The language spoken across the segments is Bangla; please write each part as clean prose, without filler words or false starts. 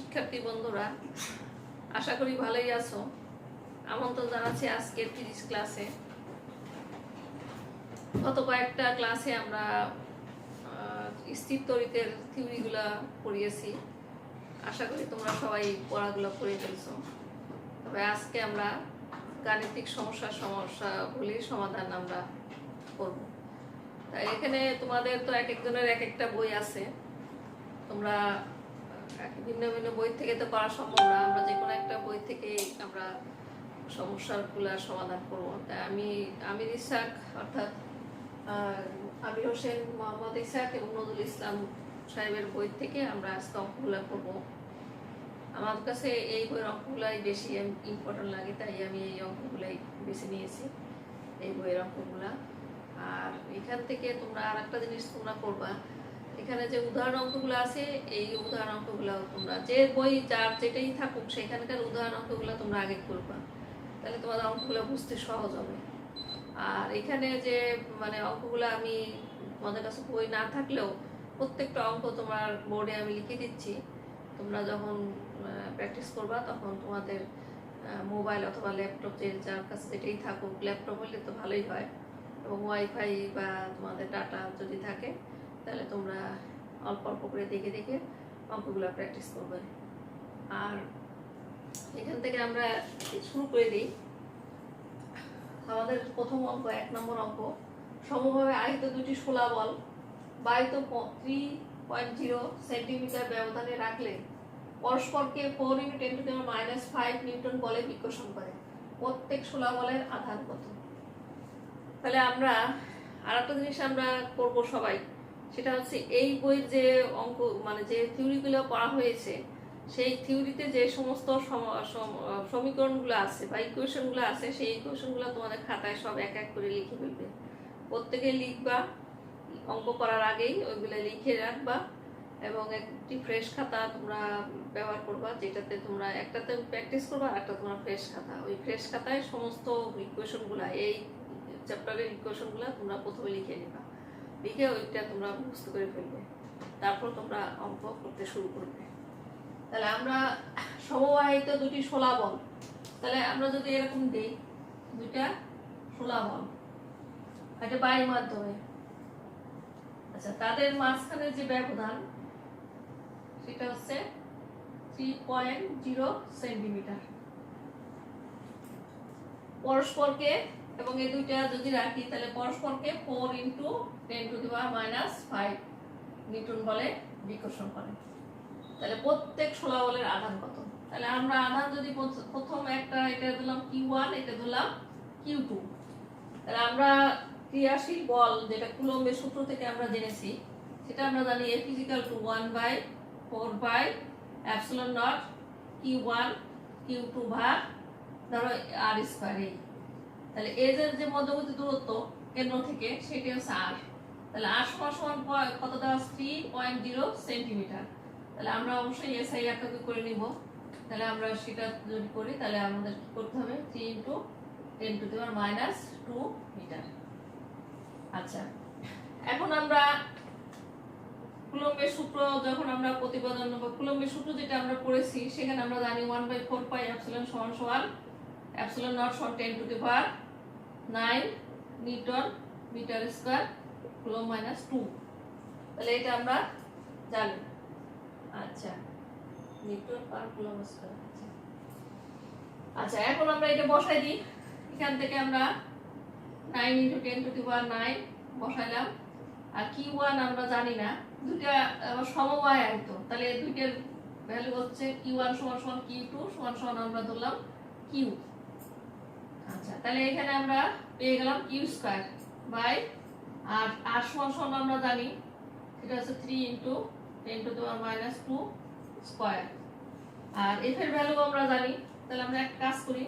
শিক্ষার্থী বন্ধুরা, আশা করি ভালোই আছো। আমন্ত্রণ জানাচ্ছি আজকের ফিজিক্স ক্লাসে। গত কয়েকটা ক্লাসে আমরা স্থির তড়িতের থিওরিগুলো পড়িয়েছি। আশা করি তোমরা সবাই পড়াগুলো পড়ে ফেলছো। তবে আজকে আমরা গাণিতিক সমস্যাগুলির সমাধান আমরা করব। তাই এখানে তোমাদের তো এক একজনের এক একটা বই আছে। তোমরা ভিন্ন ভিন্ন বই থেকে তো করা সম্ভব না, আমরা যে কোনো একটা বই থেকে আমরা সমস্যাগুলোর সমাধান করবো। তাই আমি আমির ইসাক অর্থাৎ আমির হোসেন, মোহাম্মদ ইসাক এবং নজরুল ইসলাম সাহেবের বই থেকে আমরা আজকে অঙ্কগুলো করবো। আমার কাছে এই বইয়ের অঙ্কগুলাই বেশি ইম্পর্টেন্ট লাগে, তাই আমি এই অঙ্কগুলাই বেছে নিয়েছি, এই বইয়ের অঙ্কগুলা। আর এখান থেকে তোমরা আর একটা জিনিস তোমরা করবা, এখানে যে উদাহরণ অঙ্কগুলো আছে এই উদাহরণ অঙ্কগুলো তোমরা যে বই যার যেটাই থাকুক সেখানকার উদাহরণ অঙ্কগুলো তোমরা আগে করবা, তাহলে তোমাদের অঙ্কগুলো বুঝতে সহজ হবে। আর এখানে যে অঙ্কগুলো আমি তোমাদের কাছে বই না থাকলেও প্রত্যেকটা অঙ্ক তোমার বোর্ডে আমি লিখে দিচ্ছি। তোমরা যখন প্র্যাকটিস করবা তখন তোমাদের মোবাইল অথবা ল্যাপটপ যার কাছে যেটাই থাকুক, ল্যাপটপ হলে তো ভালোই হয়, এবং ওয়াইফাই বা তোমাদের ডাটা যদি থাকে তাহলে তোমরা অল্প অল্প করে দেখে দেখে অঙ্কগুলো প্র্যাকটিস করবে। আর এখান থেকে আমরা শুরু করে দিই। আমাদের প্রথম অঙ্ক, 1 নম্বর অঙ্ক, সমভাবে আহিত দুটি শোলা বল বায়ুত 3.0 সেন্টিমিটার ব্যবধানে রাখলে পরস্পরকে 4 × 10⁻⁵ নিউটন বলে বিকর্ষণ করে। প্রত্যেক শোলা বলের আধান কত? তাহলে আমরা আর একটা জিনিস আমরা করব সবাই, সেটা হচ্ছে এই বইয়ের যে অঙ্ক যে থিওরিগুলো পড়া হয়েছে সেই থিওরিতে যে সমস্ত সমীকরণগুলো আছে বা ইকুয়েশনগুলো আছে সেই ইকুয়েশনগুলো তোমাদের খাতায় সব এক এক করে লিখে ফেলবে। প্রত্যেকে লিখবা, অঙ্ক করার আগেই ওইগুলো লিখে রাখবা, এবং একটি ফ্রেশ খাতা তোমরা ব্যবহার করবা, যেটাতে তোমরা একটাতে প্র্যাকটিস করবা আর একটা তোমার ফ্রেশ খাতা। ওই ফ্রেশ খাতায় সমস্ত ইকুয়েশনগুলো, এই চ্যাপ্টারের ইকুয়েশনগুলো তোমরা প্রথমে লিখে নেবা, লিখে ওইটা তোমরা মুখস্থ করে ফেলবে, তারপর তোমরা অঙ্ক করতে শুরু করবে। তাহলে আমরা সমবাহিত দুটি শোলা বল, তাহলে আমরা যদি এরকম দিই, দুইটা শোলা বল এটা বায়ুর মাধ্যমে, আচ্ছা, তাদের মাঝখানে যে ব্যবধান সেটা হচ্ছে 3.0 সেন্টিমিটার। পরস্পরকে, এবং এই দুইটা যদি রাখি তাহলে পরস্পরকে 4 × 10⁻⁵ নিউটন বলে বিকর্ষণ করে। তাহলে প্রত্যেক শোলা বলের আধান কত? তাহলে আমরা আধান যদি প্রথম একটা এটা দিলাম Q1, এটা দিলাম Q2, তাহলে আমরা ক্রিয়াশীল বল যেটা কুলম্বের সূত্র থেকে আমরা জেনেছি, সেটা আমরা জানি F = 1/4πε0 Q1 Q2 ভাগ ধরো r²। তাহলে এদের যে মধ্যবর্তী দূরত্ব কেন্দ্র থেকে সেটা হচ্ছে r। তাহলে r সমান কত দেওয়া? 3.0 সেন্টিমিটার। তাহলে আমরা অবশ্যই SI এককে করে নিব। তাহলে আমরা সেটা যদি করি তাহলে আমাদের কি করতে হবে? 3 × 10⁻² মিটার। আচ্ছা, এখন আমরা কুলম্বের সূত্র যখন আমরা প্রতিপাদন বা কুলম্বের সূত্র যেটা আমরা পড়েছি সেখানে আমরা জানি 1/4πε = ε0 = 10⁻⁹ নিউটন মিটার স্কয়ার কুলম্ব -2। তাহলে এটা আমরা জানি। আচ্ছা, নিউটন পার কুলম্ব স্কয়ার। আচ্ছা, এখন আমরা এটা বসাই দিই। এখান থেকে আমরা 9 × 10⁹ বসাইলাম। আর Q1 আমরা জানি না, দুইটা সমবায় আহিত, তাহলে দুইটার ভ্যালু হচ্ছে Q1 = Q2 = আমরা ধরলাম Q। আচ্ছা, তাহলে এখানে আমরা পেয়ে গেলাম Q² বাই আর r সমান আমরা জানি এটা হচ্ছে 3 × 10⁻² স্কয়ার। আর f এর ভ্যালু আমরা জানি, তাহলে আমরা এক কাজ করি,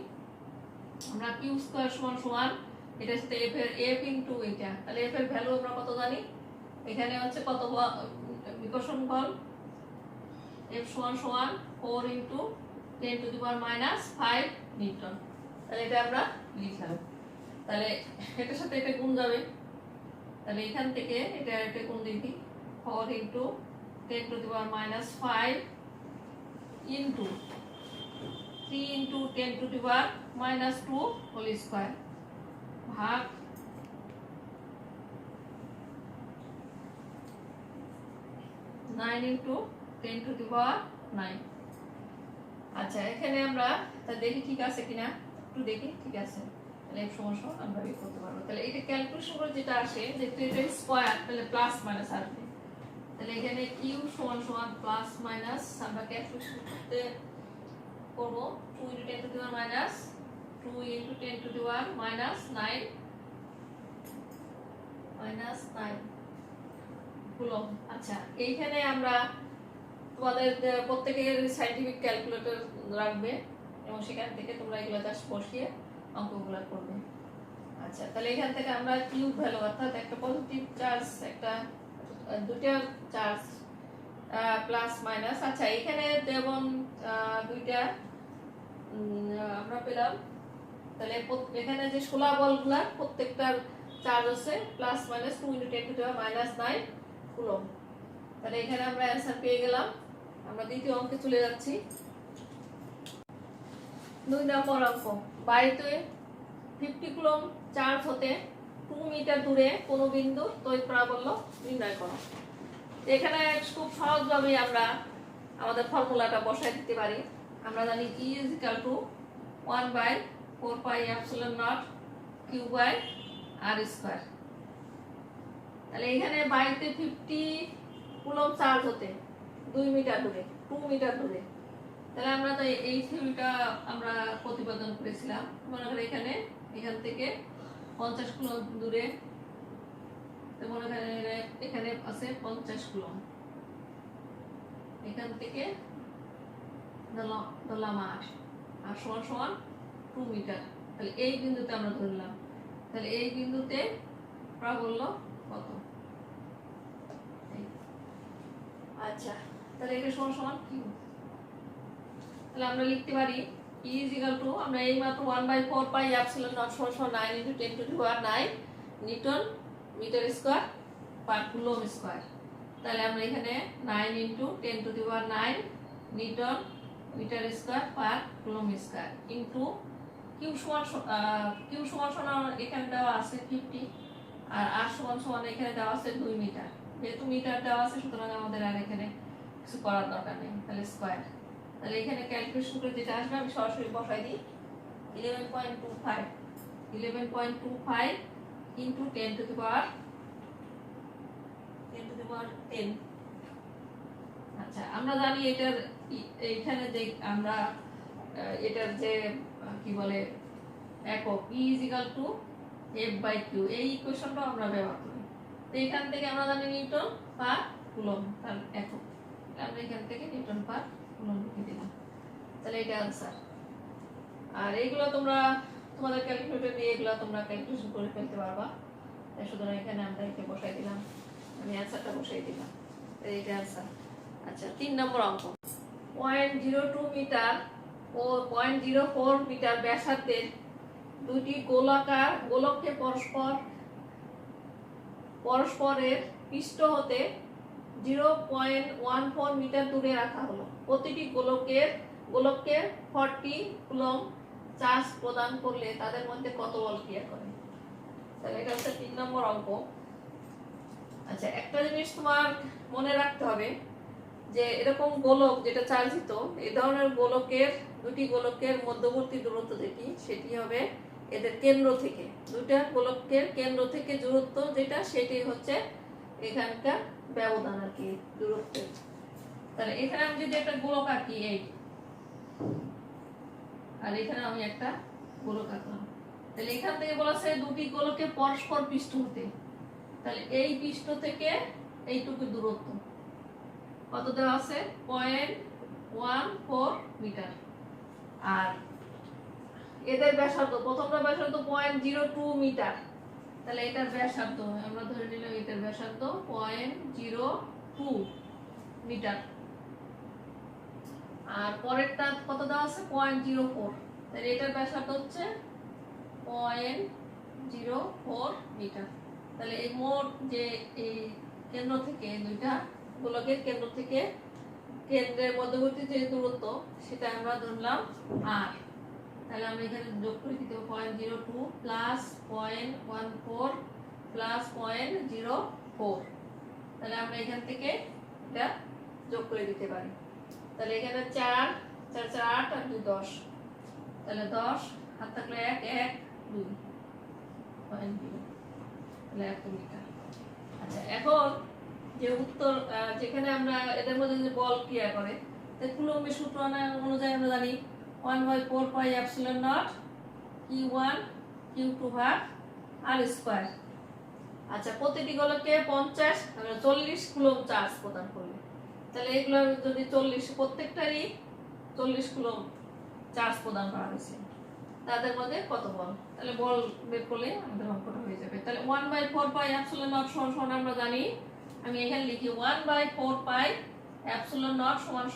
আমরা Q² সমান এটা হচ্ছে f × এটা, তাহলে f এর ভ্যালু আমরা কত জানি? এখানে হচ্ছে কত বিকর্ষণ বল F = 4 × 10⁻⁵ নিউটন। তাহলে এটা আমরা লিখলাম। তাহলে এটার সাথে এটা গুণ যাবে, তাহলে এখান থেকে এটা গুণ দিই 4 × 10⁻⁵ ইন্টু 3 ইন্টু 10⁻² হোল স্কয়ার ভাগ 9 ইন্টু 10⁹। আচ্ছা, এখানে আমরা তা দেখি ঠিক আছে কিনা, একটু দেখি ঠিক আছে, তাহলে সমস্যা আমরা বের করতে পারবো। তাহলে এটা ক্যালকুলেশন করে যেটা আসে, যেহেতু এটা স্কয়ার তাহলে প্লাস মাইনাস আসবে। তাহলে এখানে কিউ সমান সমান প্লাস মাইনাস আমরা ক্যালকুলেশন করতে করব 2 into 10⁻² minus 2 into 10⁻³ minus 9 coulomb. আচ্ছা, এইখানে আমরা তোমাদের প্রত্যেকের সাইন্টিফিক ক্যালকুলেটর রাখবে এবং সেখান থেকে তোমরা এগুলো জাস্ট বসিয়ে অঙ্কগুলো করবে। আচ্ছা, তাহলে এখান থেকে আমরা কিউ ভ্যালু অর্থাৎ একটা পজিটিভ চার্জ, একটা দুইটা চার্জ প্লাস মাইনাস। আচ্ছা, এখানে যেমন দুইটা আমরা পেলাম, তাহলে এখানে যে 16 বলগুলা প্রত্যেকটার চার্জ আছে প্লাস মাইনাস 2 ইনটু 10⁻⁹ কুলম। তাহলে এখানে আমরা অ্যানসার পেয়ে গেলাম। আমরা দ্বিতীয় অঙ্কে চলে যাচ্ছি। 2 নম্বর অঙ্ক, বাড়িতে 50 কুলম চার্জ হতে 2 মিটার দূরে কোনো বিন্দু তড়িৎ প্রাবল্য নির্ণয় করো। এখানে খুব সহজভাবে আমরা আমাদের ফর্মুলাটা বসাই দিতে পারি। আমরা জানি E = 1/4πε0 Q/r²। তাহলে এখানে বাড়িতে 50 কুলম চার্জ হতে 2 মিটার দূরে, 2 মিটার দূরে। তাহলে আমরা তো এই থিওরিটা আমরা প্রতিপাদন করেছিলাম। মনে করি এখান থেকে 50 কুলম দূরে, মনে করেন এখানে আছে 50 কুলম, এখান থেকে ধরলাম আর সমান সমান 2 মিটার। তাহলে এই বিন্দুতে আমরা ধরলাম, তাহলে এই বিন্দুতে প্রাবল্য কত? আচ্ছা, তাহলে এটা সমান সমান কিউ। তাহলে আমরা লিখতে পারি E = আমরা এই মাত্র 1/4πε0 = 9 × 10⁹ newton metre square per coulomb square. তাহলে আমরা এখানে 9 × 10⁹ newton metre square per coulomb square into Q সমান এখানে দেওয়া আছে 50 আর r সমান এখানে দেওয়া আছে 2 মিটার। যেহেতু মিটার দেওয়া আছে সুতরাং আমাদের আর এখানে কিছু করার দরকার নেই, তাহলে স্কয়ার। তাহলে এখানে ক্যালকুলেশন করে যেটা আসবে আমি সরাসরি বসাই দিই। 11.25 ইনটু 10⁻10। আচ্ছা, আমরা জানি এটার এইখানে যে আমরা এটার যে কি বলে একক E = F/Q, এই ইকুয়েশনটা আমরা ব্যবহার করি। তো এখান থেকে আমরা জানি নিউটন পার কুলম তার একক, আমরা এখান থেকে নিউটন পার কুলম লিখে দিলাম। তাহলে এটা आंसर। আর এইগুলো তোমরা তোমাদের ক্যালকুলেটর দিয়ে এগুলো তোমরা ক্যালকুলেশন করে ফেলতে পারবা। তাই সুতরাং এখানে আমরা একে বসাই দিলাম, আমি आंसरটা বসাই দিলাম, এইটা आंसर। আচ্ছা, 3 নম্বর অঙ্ক, 0.02 মিটার ও 0.04 মিটার ব্যাসার্ধের দুটি গোলাকার গোলককে পরস্পরের পৃষ্ঠ হতে 0.14 মিটার দূরে রাখা হলো। প্রতিটি গোলককে 40 কুলম চার্জ প্রদান করলে তাদের মধ্যে কত বল ক্রিয়া করে? তাহলে এটা হচ্ছে 3 নম্বর অঙ্ক। আচ্ছা, একটা জিনিস তোমার মনে রাখতে হবে যে এরকম গোলক যেটা চার্জিত, এই ধরনের দুটি গোলকের মধ্যবর্তী দূরত্ব যেটি, সেটি হবে এদের কেন্দ্র থেকে, দুইটা গোলকের কেন্দ্র থেকে দূরত্ব যেটা, সেটাই হচ্ছে এখানকার ব্যবধান আর কি, দূরত্ব। তাহলে এখানে আমি যদি একটা গোলক আঁকি এই, আর এখানে আমি একটা গোলক আঁকলাম, তাহলে এখান থেকে বলা আছে দুটি গোলকের পরস্পর পৃষ্ঠ হতে, তাহলে এই পৃষ্ঠ থেকে এইটুকু দূরত্ব কত দেওয়া আছে? 0.14 মিটার। আর এদের ব্যাসার্ধ, প্রথমটা ব্যাসার্ধ 0.02 মিটার, তাহলে এটার ব্যাসার্ধ আমরা ধরে নিলাম এটার ব্যাসার্ধ 0.02 মিটার। আর পরেরটা কত দেওয়া আছে? 0.04, তাহলে এটার ব্যাসার্ধ হচ্ছে 0.04 মিটার। তাহলে এই মোট যে এই কেন্দ্র থেকে দুইটা গোলকের কেন্দ্রের মধ্যবর্তী যে দূরত্ব সেটা আমরা ধরলাম আর। তাহলে আমরা এখানে যোগ করে দিতে 0.02 প্লাস 0.14 প্লাস 0.04। তাহলে আমরা এখান থেকে এটা যোগ করে দিতে পারি। তাহলে এখানে 4 4 4 8 আর 2 10, তাহলে 10 হাত থাকলে 1 1 2 0.0, তাহলে 1 মিটার। আচ্ছা, এখন যে উত্তর যেখানে আমরা এদের মধ্যে যে বল ক্রিয়া করে, তাই কুলম্বের সূত্র অনুযায়ী আমরা জানি 1/4 পাই এপসিলন নট Q1 Q2 ভাগ আর স্কয়ার। আচ্ছা, প্রতিটি গোলকে 50 মানে 40 কুলম্ব চার্জ প্রদান করবে। তাহলে এগুলো যদি 40 প্রত্যেকটারই 40 কুলম্ব চার্জ প্রদান করা হয়েছে, তাদের মধ্যে কত বল? তাহলে বল বের করলে আমাদের অঙ্কটা হয়ে যাবে। তাহলে 1/4 পাই এপসিলন নট সমান আমরা জানি, আমি এখানে লিখি 1/4 পাই এপসিলন নট সমান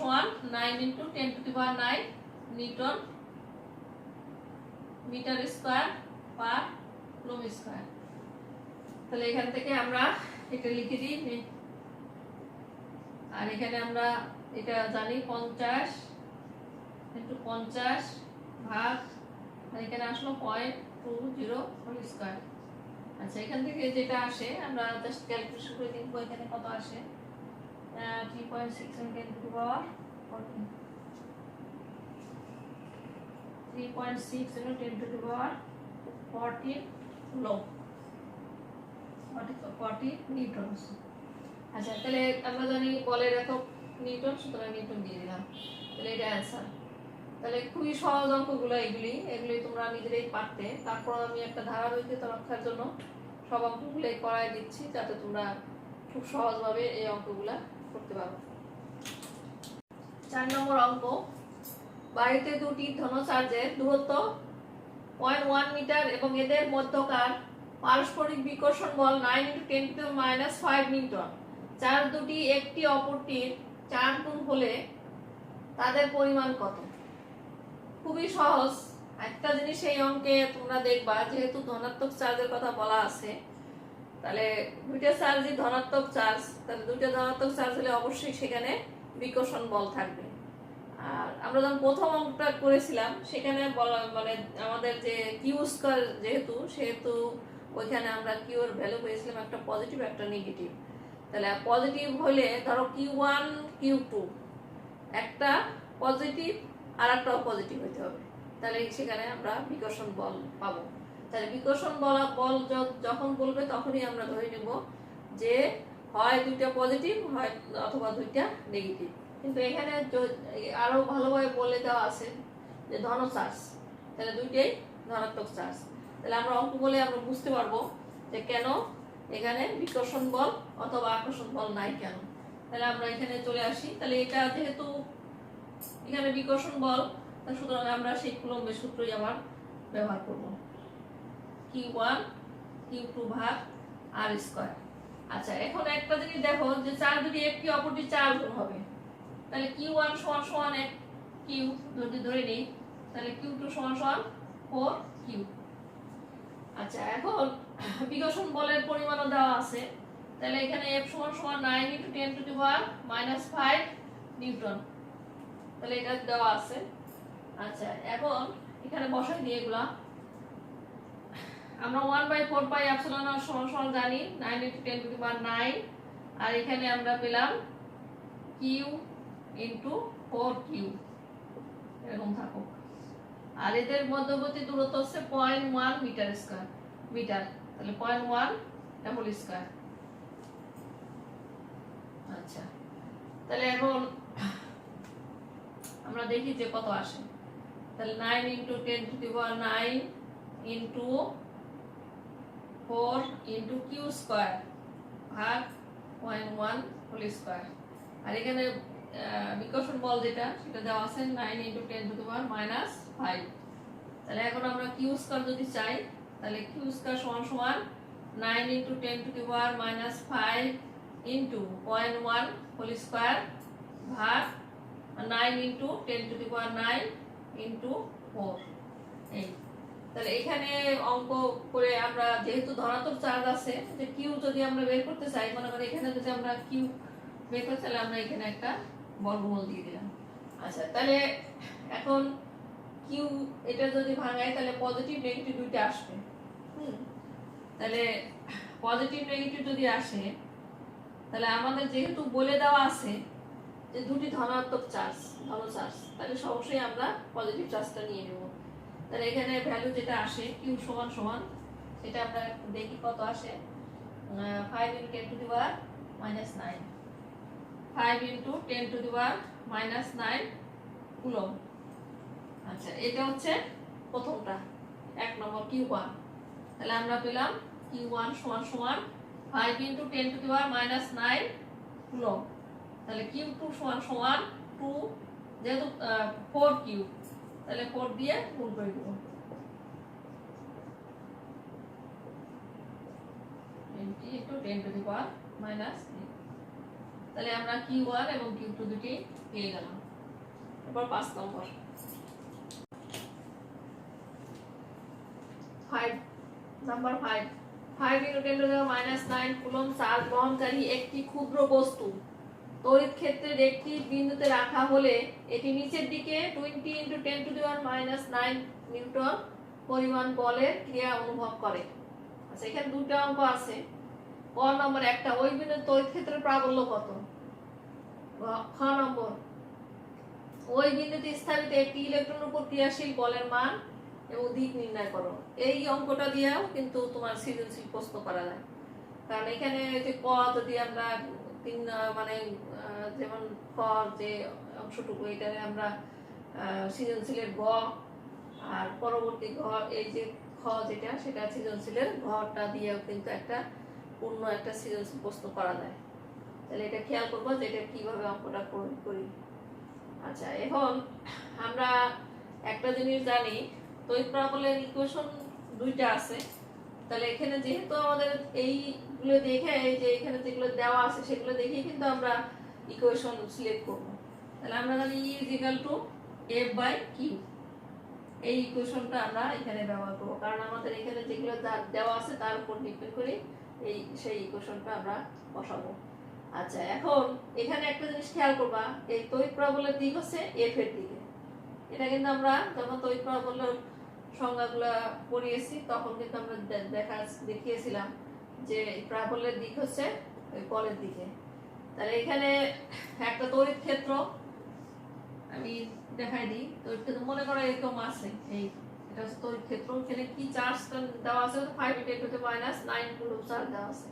9 × 10⁹ newton metre square per coulomb square. তাহলে এখান থেকে আমরা এটা লিখে দিই, আর এখানে আমরা এটা জানি 50 × 50 ভাগ, আর এখানে আসলো 0.20 হোল স্কয়ার। আচ্ছা, এখান থেকে যেটা আসে আমরা জাস্ট ক্যালকুলেশন করে দেখব এখানে কত আসে। 3.6 × 10⁻14, 3.6 × 10⁻14 কুলম্ব, 40 নিউটন। আচ্ছা, তাহলে আমরা জানি বলের একক নিউটন, সুতরাং নিউটন দিয়ে দিলাম। তাহলে এটা অ্যান্সার। তাহলে খুবই সহজ অঙ্কগুলো এগুলি তোমরা নিজেরাই পারতে। তারপর আমি একটা ধারাবাহিকতা রক্ষার জন্য সব অঙ্কগুলোই করাই দিচ্ছি, যাতে তোমরা খুব সহজভাবে এই অঙ্কগুলা করতে পারো। 4 নম্বর অঙ্ক, বাড়িতে দুটি ধন চার্জের দূরত্ব 0.1 মিটার এবং এদের মধ্যকার পারস্পরিক বিকর্ষণ বল 9 × 10⁻5 নিউটন। চার্জ দুটি একটি অপরটির 4 গুণ হলে তাদের পরিমাণ কত? খুবই সহজ একটা জিনিস এই অঙ্কে তোমরা দেখবা, যেহেতু ধনাত্মক চার্জের কথা বলা আছে, তাহলে দুইটা চার্জই ধনাত্মক চার্জ, তাহলে দুইটা ধনাত্মক চার্জ হলে অবশ্যই সেখানে বিকর্ষণ বল থাকবে। আর আমরা যখন প্রথম অঙ্কটা করেছিলাম সেখানে মানে আমাদের যে কিউ স্কয়ার সেহেতু ওইখানে আমরা কিউ এর ভ্যালু পেয়েছিলাম একটা পজিটিভ একটা নেগেটিভ। তাহলে পজিটিভ হলে ধরো Q1 Q2 একটা পজিটিভ আর একটাও পজিটিভ হতে হবে, তাহলে সেখানে আমরা বিকর্ষণ বল পাবো। তাহলে বিকর্ষণ বল যখন বলবে তখনই আমরা ধরে নেব যে হয় দুইটা পজিটিভ হয় অথবা দুইটা নেগেটিভ। কিন্তু এখানে আরো ভালোভাবে বলে দেওয়া আছে যে ধন চার্জ, তাহলে দুইটাই ধনাত্মক চার্জ। তাহলে আমরা অঙ্ক বলে আমরা বুঝতে পারবো যে কেন এখানে বিকর্ষণ বল অথবা আকর্ষণ বল নাই কেন। তাহলে আমরা এখানে চলে আসি। তাহলে এটা যেহেতু এখানে বিকর্ষণ বল, সুতরাং আমরা সেই কুলম্বের সূত্রই আবার ব্যবহার করব, Q1 Q2 ভাগ আর স্কয়ার। আচ্ছা, এখন একটা জিনিস দেখো যে চার্জ যদি একটি অপরটি 4 গুণ হবে, তাহলে Q1 সমান 1 Q যদি ধরে নিই, তাহলে Q2 সমান 4Q। আচ্ছা, এখন বিকর্ষণ বলের পরিমাণও দেওয়া আছে, তাহলে এখানে F সমান 9 × 10⁻5 নিউটন, তাহলে এটা দেওয়া আছে। আচ্ছা, এখন এখানে বসাই দিয়ে এগুলা আমরা 1/4 পাই এপসিলন নট সমান জানি 9 × 10⁹, আর এখানে আমরা পেলাম Q × 4Q এরকম থাকুক। আর এদের মধ্যবর্তী দূরত্ব হচ্ছে 0.1 মিটার, তাহলে 0.1 হোল স্কয়ার। আচ্ছা, তাহলে এখন আমরা দেখি যে কত আসে। তাহলে 9 × 10⁹ ইনটু 4 × Q স্কয়ার ভাগ 0.1 হোল স্কয়ার। আর এখানে বিকর্ষণ বল যেটা সেটা দেওয়া আছে 9 × 10⁻5। তাহলে এখন আমরা Q স্কয়ার যদি চাই, তাহলে Q স্কয়ার সমান 9 × 10⁻5 ইনটু 0.1 হোল স্কয়ার ভাগ 9 × 10⁹ ইনটু 4। এই তাহলে এখানে অঙ্ক করে আমরা যেহেতু ধনাত্মক চার্জ আছে, যে Q যদি আমরা বের করতে চাই, মনে করি এখানে যদি আমরা Q বের করতে চাইলে আমরা এখানে একটা বর্গমূল দিয়ে দিলাম। আচ্ছা, তাহলে এখন কিউ এটা যদি ভাঙাই তাহলে পজিটিভ নেগেটিভ দুইটা আসবে। তাহলে পজিটিভ নেগেটিভ যদি আসে তাহলে আমাদের যেহেতু বলে দেওয়া আছে যে দুটি ধনাত্মক চার্জ, ধন চার্জ, তাহলে অবশ্যই আমরা পজিটিভ চার্জটা নিয়ে নেব। তাহলে এখানে ভ্যালু যেটা আসে কিউ সমান সমান, সেটা আমরা দেখি কত আসে। 5 × 10⁻⁻৯, 5 × 10⁻⁻৯ কুলম্ব। আচ্ছা, এটা হচ্ছে প্রথমটা, 1 নম্বর Q1। তাহলে আমরা পেলাম Q1 সমান সমান 5 × 10⁻⁻৯ কুলম্ব। তাহলে Q2 সমান সমান 2, যেহেতু 4Q, তাহলে 4 দিয়ে গুণ করে দেব। 20 × 10⁻⁻9, তাহলে আমরা Q1 এবং Q2 দুটি পেয়ে গেলাম। এবার 5 নম্বর, 5 × 10⁻⁹ কুলম্ব চার্জ বহনকারী একটি ক্ষুদ্র বস্তু তড়িৎ ক্ষেত্রের একটি বিন্দুতে রাখা হলে এটি নিচের দিকে 20 × 10⁻⁹ নিউটন পরিমাণ বলের ক্রিয়া অনুভব করে। আচ্ছা, এখানে দুটো অঙ্ক আছে। ক নম্বর, একটা ওই বিন্দুর তড়িৎ ক্ষেত্রের প্রাবল্য কত। খ নম্বর, ওই বিন্দুতে স্থাপিত একটি ইলেকট্রনের উপর ক্রিয়াশীল বলের মান এবং দিক নির্ণয় করো। এই অঙ্কটা দিয়েও কিন্তু তোমার সৃজনশীল প্রশ্ন করা যায়, কারণ এখানে যে ক যদি আমরা মানে যেমন ক যে অংশটুকু, এটারে আমরা সৃজনশীলের গ, আর পরবর্তী ঘ, এই যে খ যেটা, সেটা সৃজনশীলের ঘটা দিয়েও কিন্তু একটা পূর্ণ একটা সৃজনশীল প্রশ্ন করা যায়। তাহলে এটা খেয়াল করবো যে এটা কিভাবে অঙ্কটা করি। আচ্ছা, এখন আমরা একটা জিনিস জানি, তড়িৎ প্রাবল্যের ইকুয়েশন দুইটা আছে। তাহলে এখানে যেহেতু আমাদের এইগুলো দেখে, এই যে এখানে যেগুলো দেওয়া আছে সেগুলো দেখেই কিন্তু আমরা ইকুয়েশন সিলেক্ট করব। তাহলে আমরা জানি E = F/Q, এই ইকুয়েশনটা আমরা এখানে ব্যবহার করব, কারণ আমাদের এখানে যেগুলো দেওয়া আছে তার উপর ডিপেন্ড করে সেই ইকুয়েশনটা আমরা বসাবো। আচ্ছা, এখন এখানে একটা জিনিস খেয়াল করবা, এই তড়িৎ প্রাবল্যের দিক হচ্ছে F এর দিকে। এটা কিন্তু আমরা যখন তড়িৎ প্রাবল্যের সংজ্ঞাগুলো পড়িয়েছি তখন কিন্তু আমরা দেখিয়েছিলাম যে প্রাবল্যের দিক হচ্ছে ওই বলের দিকে। তাহলে এখানে একটা তড়িৎ ক্ষেত্র আমি দেখাই দিই। তড়িৎ ক্ষেত্র মনে করো এরকম আছে, এটা হচ্ছে তড়িৎ ক্ষেত্র। এখানে কি চার্জ দেওয়া আছে, 5 × 10⁻⁹ কুলম্ব চার্জ দেওয়া আছে।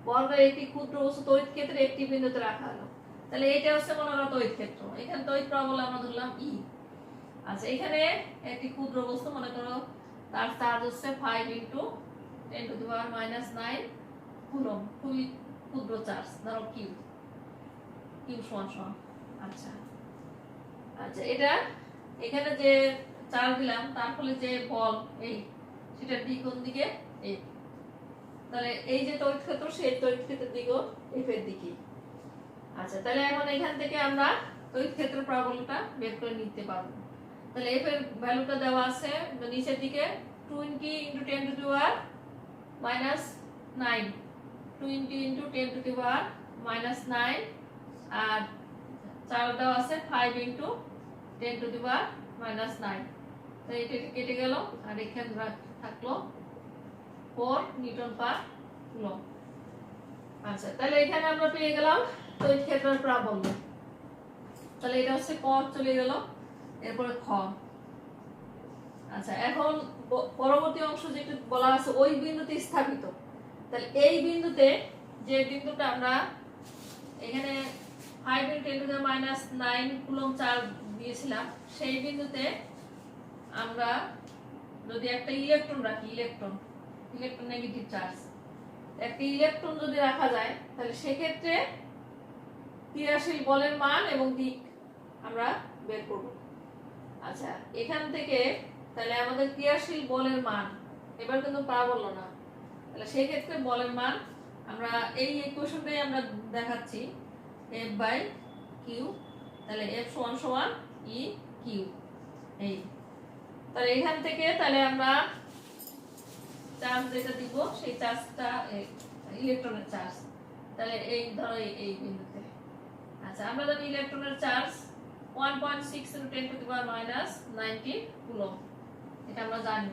বর্গের একটি ক্ষুদ্র বস্তু তড়িৎ ক্ষেত্রে একটি বিন্দুতে রাখা হলো। তাহলে এটা হচ্ছে মনে করো তড়িৎ ক্ষেত্র, এখানে তড়িৎ প্রাবল্য আমরা ধরলাম E। আচ্ছা, এখানে একটি ক্ষুদ্র বস্তু মনে করো তার চার্জ হচ্ছে 5 × 10⁻⁹ কুলম্ব, খুবই ক্ষুদ্র চার্জ, ধরো Q সমান সমান। আচ্ছা, এটা এখানে যে চার্জ দিলাম তার ফলে যে বল সেটার দিক কোন দিকে, এই। তাহলে এই যে তড়িৎ ক্ষেত্র, সেই তড়িৎ ক্ষেত্রের দিকও F এর দিকে। আচ্ছা, তাহলে এখন এখান থেকে আমরা তড়িৎ ক্ষেত্রের প্রাবল্যটা বের করে নিতে পারবো। তাহলে F এর ভ্যালুটা দেওয়া আছে নিচের দিকে 20 × 10⁻⁹ 9, 20 × 10⁻⁹, আর চার্জ দেওয়া আছে 5 × 10⁻⁹। তো এটা কেটে গেল, আর এখানে থাকলো 4 নিউটন/কুলম্ব। আচ্ছা, তাহলে এখানে আমরা পেয়ে গেলাম তড়িৎ ক্ষেত্রের প্রাবল্য। তাহলে এটা হচ্ছে ক চলে গেল, এরপরে খ। আচ্ছা, এখন পরবর্তী অংশ যেটা বলা আছে ওই বিন্দুতে স্থাপিত। তাহলে এই বিন্দুতে, যে বিন্দুটা আমরা এখানে 5 × 10⁻⁹ কুলম্ব চার্জ দিয়েছিলাম, সেই বিন্দুতে আমরা যদি একটা ইলেকট্রন রাখি, ইলেকট্রন নেগেটিভ চার্জ, একটা ইলেকট্রন যদি রাখা যায়, তাহলে সেক্ষেত্রে ক্রিয়াশীল বলের মান এবং দিক আমরা বের করব। আচ্ছা, এখান থেকে তাহলে আমাদের ক্রিয়াশীল বলের মান, এবার কিন্তু প্রাবল্য না, তাহলে সেই ক্ষেত্রে বলের মান আমরা এই ইকুয়েশনটাই আমরা দেখাচ্ছি, F/Q। তাহলে F সমান সমান E/Q। এই তাহলে এখান থেকে তাহলে আমরা চার্জ যেটা দিব সেই চার্জটা ইলেকট্রনের চার্জ, তাহলে এই ধরো এই বিন্দুতে। আচ্ছা, আমরা জানি ইলেকট্রনের চার্জ 1.6 × 10⁻⁻⁹ কুলম্ব, এটা আমরা জানি।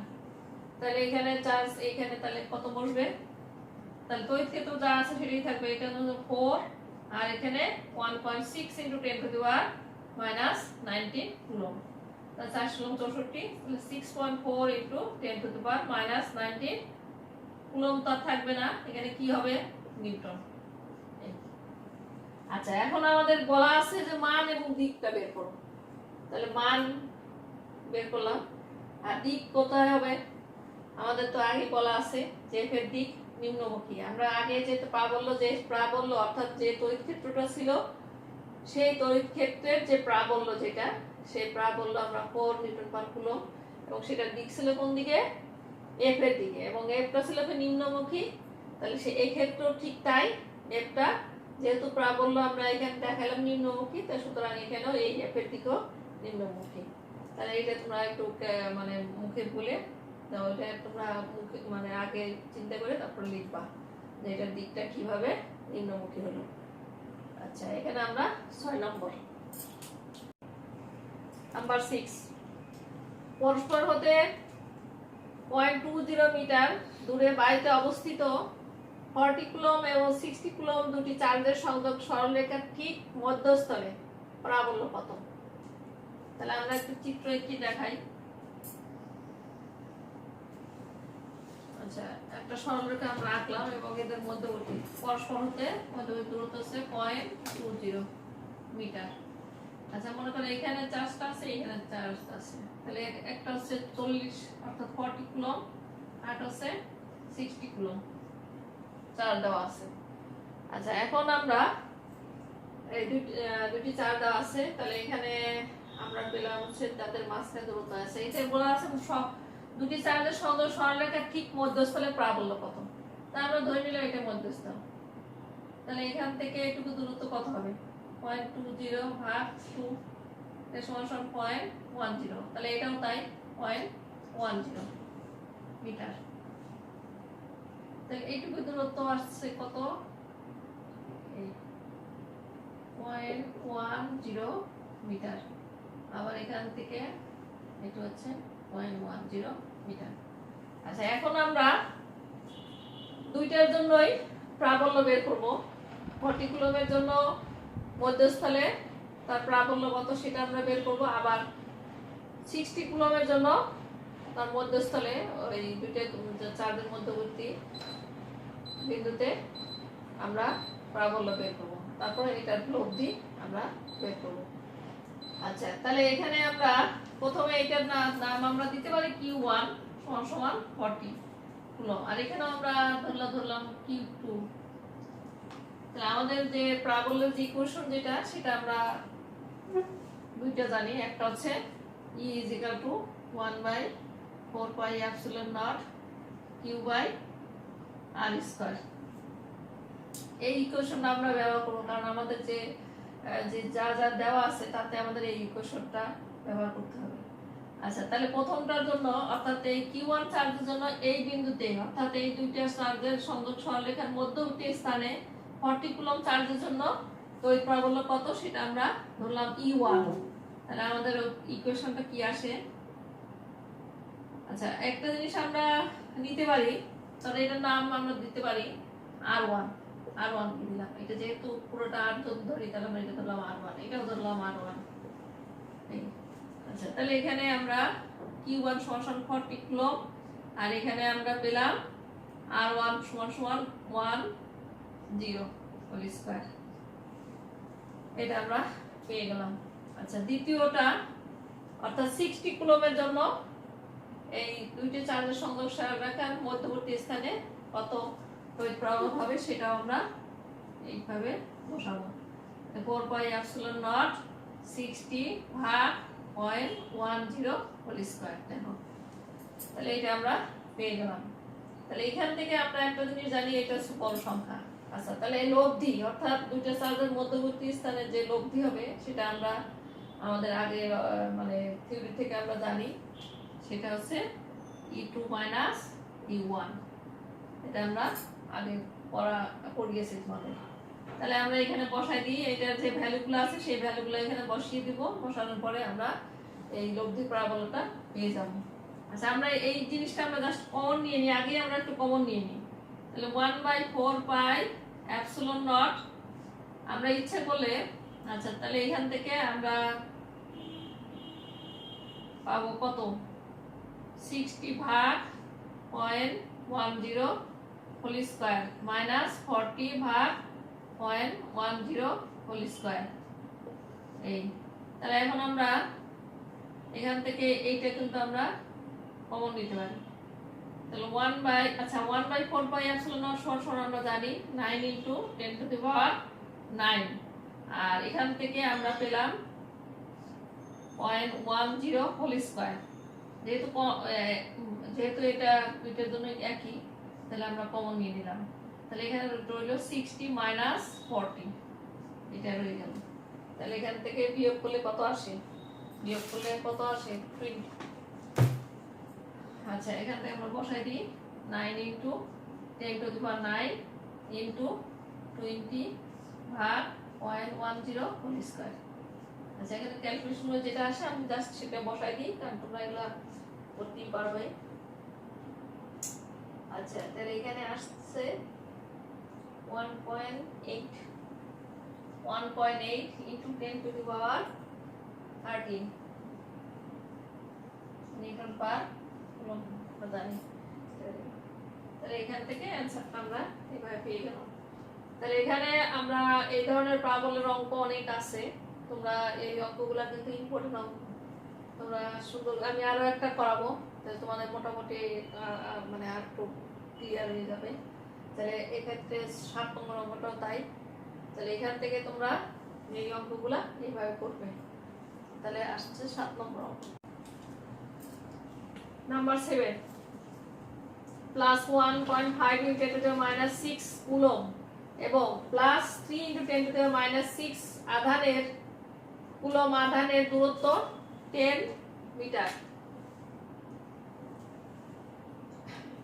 তাহলে এখানে চার্জ এখানে তাহলে কত বসবে? তাহলে তড়িৎ ক্ষেত্র যা আছে সেটাই থাকবে। এটা হলো 4 আর এখানে 1.6 × 10⁻⁻⁹ কুলম্ব। তাহলে 4 × 64, তাহলে 6.4 × 10⁻⁻⁹ কুলম্ব তো থাকবে না, এখানে কি হবে? নিউটন। আচ্ছা, এখন আমাদের বলা আছে যে মান এবং দিকটা বের করো। তাহলে মান বের করলাম, আর দিক কোথায় হবে? আমাদের তো আগে বলা আছে যে এফ এর দিক নিম্নমুখী। আমরা আগে যে প্রাবল্য অর্থাৎ যে তড়িৎ ক্ষেত্রটা ছিল সেই তড়িৎ ক্ষেত্রের যে প্রাবল্য যেটা, সেই প্রাবল্য আমরা 4 নিউটন পার কুলম্ব, এবং সেটার দিক ছিল কোন দিকে? এফ এর দিকে, এবং এফটা ছিল নিম্নমুখী। তাহলে সে এই ক্ষেত্র ঠিক তাই, এফটা যেহেতু প্রাবল্য আমরা এখানে দেখালাম নিম্নমুখী, তাই সুতরাং এখানেও এই এফ এর দিকও নিম্নমুখী। তাহলে এটা তোমরা একটু মানে মুখে বলে দাও, এটা তোমরা মুখে মানে আগে চিন্তা করে তারপর লিখবা যে এটার দিকটা কিভাবে নিম্নমুখী হলো। আচ্ছা, এখানে আমরা 6 নম্বর 6, পরস্পর হতে 0.20 মিটার দূরে বায়ুতে অবস্থিত 40 কুলম্ব এবং 60 কুলম্ব দুটি চার্জের সংযোগ সরলরেখার ঠিক মধ্যস্থলে প্রাবল্য কত? তাহলে আমরা একটু চিত্র কি দেখাই। আচ্ছা, একটা সরলরেখা আমরা আঁকলাম এবং এদের মধ্যবর্তী পরস্পর হতে মধ্যবর্তী দূরত্ব হচ্ছে 0.20 মিটার। আচ্ছা, মনে করো এখানে চার্জটা আছে, এখানে চার্জটা আছে। তাহলে একটা হচ্ছে 40 অর্থাৎ 40 কুলম্ব, আর হচ্ছে 60 কুলম্ব চার্জ দেওয়া আছে। আচ্ছা, এখন আমরা এই দুটি চার্জ দেওয়া আছে, তাহলে এখানে আমরা পেলাম হচ্ছে তাদের মাঝখানে দূরত্ব আছে। এটা বলা আছে সব দুটি চার্জের সংযোগ সরলরেখার ঠিক মধ্যস্থলে প্রাবল্য কত? তা আমরা ধরে নিলাম এটা মধ্যস্থল। তাহলে এখান থেকে এটুকু দূরত্ব কত হবে? 0.20 ভাগ 2 এর সমান 0.10। তাহলে এটাও তাই, 0.10 মিটার। তাহলে এইটুকু দূরত্ব আসছে কত? 0.10 মিটার। আবার এখান থেকে এটা হচ্ছে 0.10 মিটার। আচ্ছা, এখন আমরা দুইটার জন্যই প্রাবল্য বের করব। 40 কুলম্বের জন্য মধ্যস্থলে তার প্রাবল্য কত সেটা আমরা বের করব, আবার 60 কুলম্বের জন্য তার মধ্যস্থলে ওই দুইটা চার্জের মধ্যবর্তী বিন্দুতে আমরা প্রাবল্য বের করব, তারপরে এটার লব্ধি আমরা বের করব। আচ্ছা, তাহলে এখানে আমরা প্রথমে এটার নাম আমরা দিতে পারি Q1 = 40 কুলম্ব, আর এখানে আমরা ধরলাম Q2। তাহলে আমাদের যে প্রাবল্যের যে ইকুয়েশন যেটা, সেটা আমরা দুইটা জানি। একটা হচ্ছে E = 1/4πε0 Q/r²। এই ইকুয়েশনটা আমরা ব্যবহার করব, কারণ আমাদের যে যা যা দেওয়া আছে তাতে আমাদের এই ইকুয়েশনটা ব্যবহার করতে হবে। আচ্ছা, তাহলে প্রথমটার জন্য অর্থাৎ এই Q1 চার্জের জন্য এই বিন্দুতে অর্থাৎ এই দুইটা চার্জের সংযোগ সরলরেখার মধ্যবর্তী স্থানে 40 কুলম্ব চার্জের জন্য তড়িৎ প্রাবল্য কত সেটা আমরা ধরলাম E1। তাহলে আমাদের ইকুয়েশনটা কি আসে? আচ্ছা, একটা জিনিস আমরা নিতে পারি, তাহলে এটার নাম আমরা দিতে পারি R1 দিলাম। এটা যেহেতু পুরোটা R ধরি, তাহলে আমরা এটা ধরলাম R1, এটাও ধরলাম R1। আচ্ছা, তাহলে এখানে আমরা Q1 = 40 কুলম্ব, আর এখানে আমরা পেলাম R1 = 1/0² এটা আমরা পেয়ে গেলাম। আচ্ছা, দ্বিতীয়টা অর্থাৎ 60 কুলম্বের জন্য এই দুইটি চার্জের সংযোগ সরলরেখার মধ্যবর্তী স্থানে কত তড়িৎ প্রবাহ হবে সেটাও আমরা এইভাবে বসাবো। 4πε0 60 ভাগ 0.10² দেখো। তাহলে এটা আমরা পেয়ে গেলাম। তাহলে এখান থেকে আমরা একটা জিনিস জানি, এটা হচ্ছে বড় সংখ্যা। আচ্ছা, তাহলে এই লব্ধি অর্থাৎ দুইটা চার্জের মধ্যবর্তী স্থানে যে লব্ধি হবে সেটা আমরা আমাদের আগে মানে থিওরি থেকে আমরা জানি, সেটা হচ্ছে E2 - E1। এটা আমরা আগে পড়িয়েছি তোমাদের। তাহলে আমরা এখানে বসাই দিই, এটার যে ভ্যালুগুলো আছে সেই ভ্যালুগুলো এখানে বসিয়ে দিব। বসানোর পরে আমরা এই লব্ধি প্যারাবোলাটা পেয়ে যাব। আচ্ছা, আমরা এই জিনিসটা আমরা জাস্ট কমন নিয়ে নিই, আগে আমরা একটু কমন নিয়ে নিই। তাহলে 1/4 পাই এপসিলন নট আমরা ইচ্ছে করলে, আচ্ছা তাহলে এখান থেকে আমরা পাবো কত, 60 ভাগ 0.10 হোল স্কয়ার মাইনাস 40 ভাগ 0.10 হোল স্কয়ার। এই তাহলে এখন আমরা এখান থেকে এইটা কিন্তু আমরা কমন নিতে পারি। তাহলে 1/4 পাই এপসিলন নট সমান আমরা জানি 9 × 10⁻⁹। আর এখান থেকে আমরা পেলাম 0.10 হোল স্কয়ার। যেহেতু এটা দুইটার জন্য একই, তাহলে আমরা কমন নিয়ে নিলাম। তাহলে এখানে রইল 60 মাইনাস 40, এটা রয়ে গেল। তাহলে এখান থেকে বিয়োগ করলে কত আসে, 20। আচ্ছা, এখান থেকে আমরা বসাই দিই 9 × 10⁹ ইন্টু 20 ভাগ 0.10 হোল স্কয়ার। আচ্ছা, এখানে ক্যালকুলেশন যেটা আসে আমি জাস্ট সেটা বসাই দিই, কারণ তোমরা এগুলো করতেই পারবে। আচ্ছা, তাহলে এখানে আসছে 1.8 ইন্টু 10⁻13 নিউটন পার কুলম্ব জানি। তাহলে এখান থেকে অ্যানসারটা আমরা এভাবে পেয়ে গেলাম। তাহলে এখানে আমরা এই ধরনের প্যারাবোলার অঙ্ক অনেক আছে, তোমরা এই অঙ্কগুলো কিন্তু ইম্পর্টেন্ট অঙ্ক, তোমরা সুন্দর, আমি আরো একটা করাবো, তাহলে তোমাদের মোটামুটি মানে আর একটু ক্লিয়ার হয়ে যাবে। তাহলে এক্ষেত্রে 7 নম্বর অঙ্কটাও তাই। তাহলে এখান থেকে তোমরা এই অঙ্কগুলা এইভাবে করবে। তাহলে আসছে 7 নম্বর অঙ্ক। নাম্বার 7 প্লাস 1.5 × 10⁻6 কুলম্ব এবং প্লাস 3 × 10⁻6 আধানের কুলম্ব আধানের দূরত্ব 10 মিটার।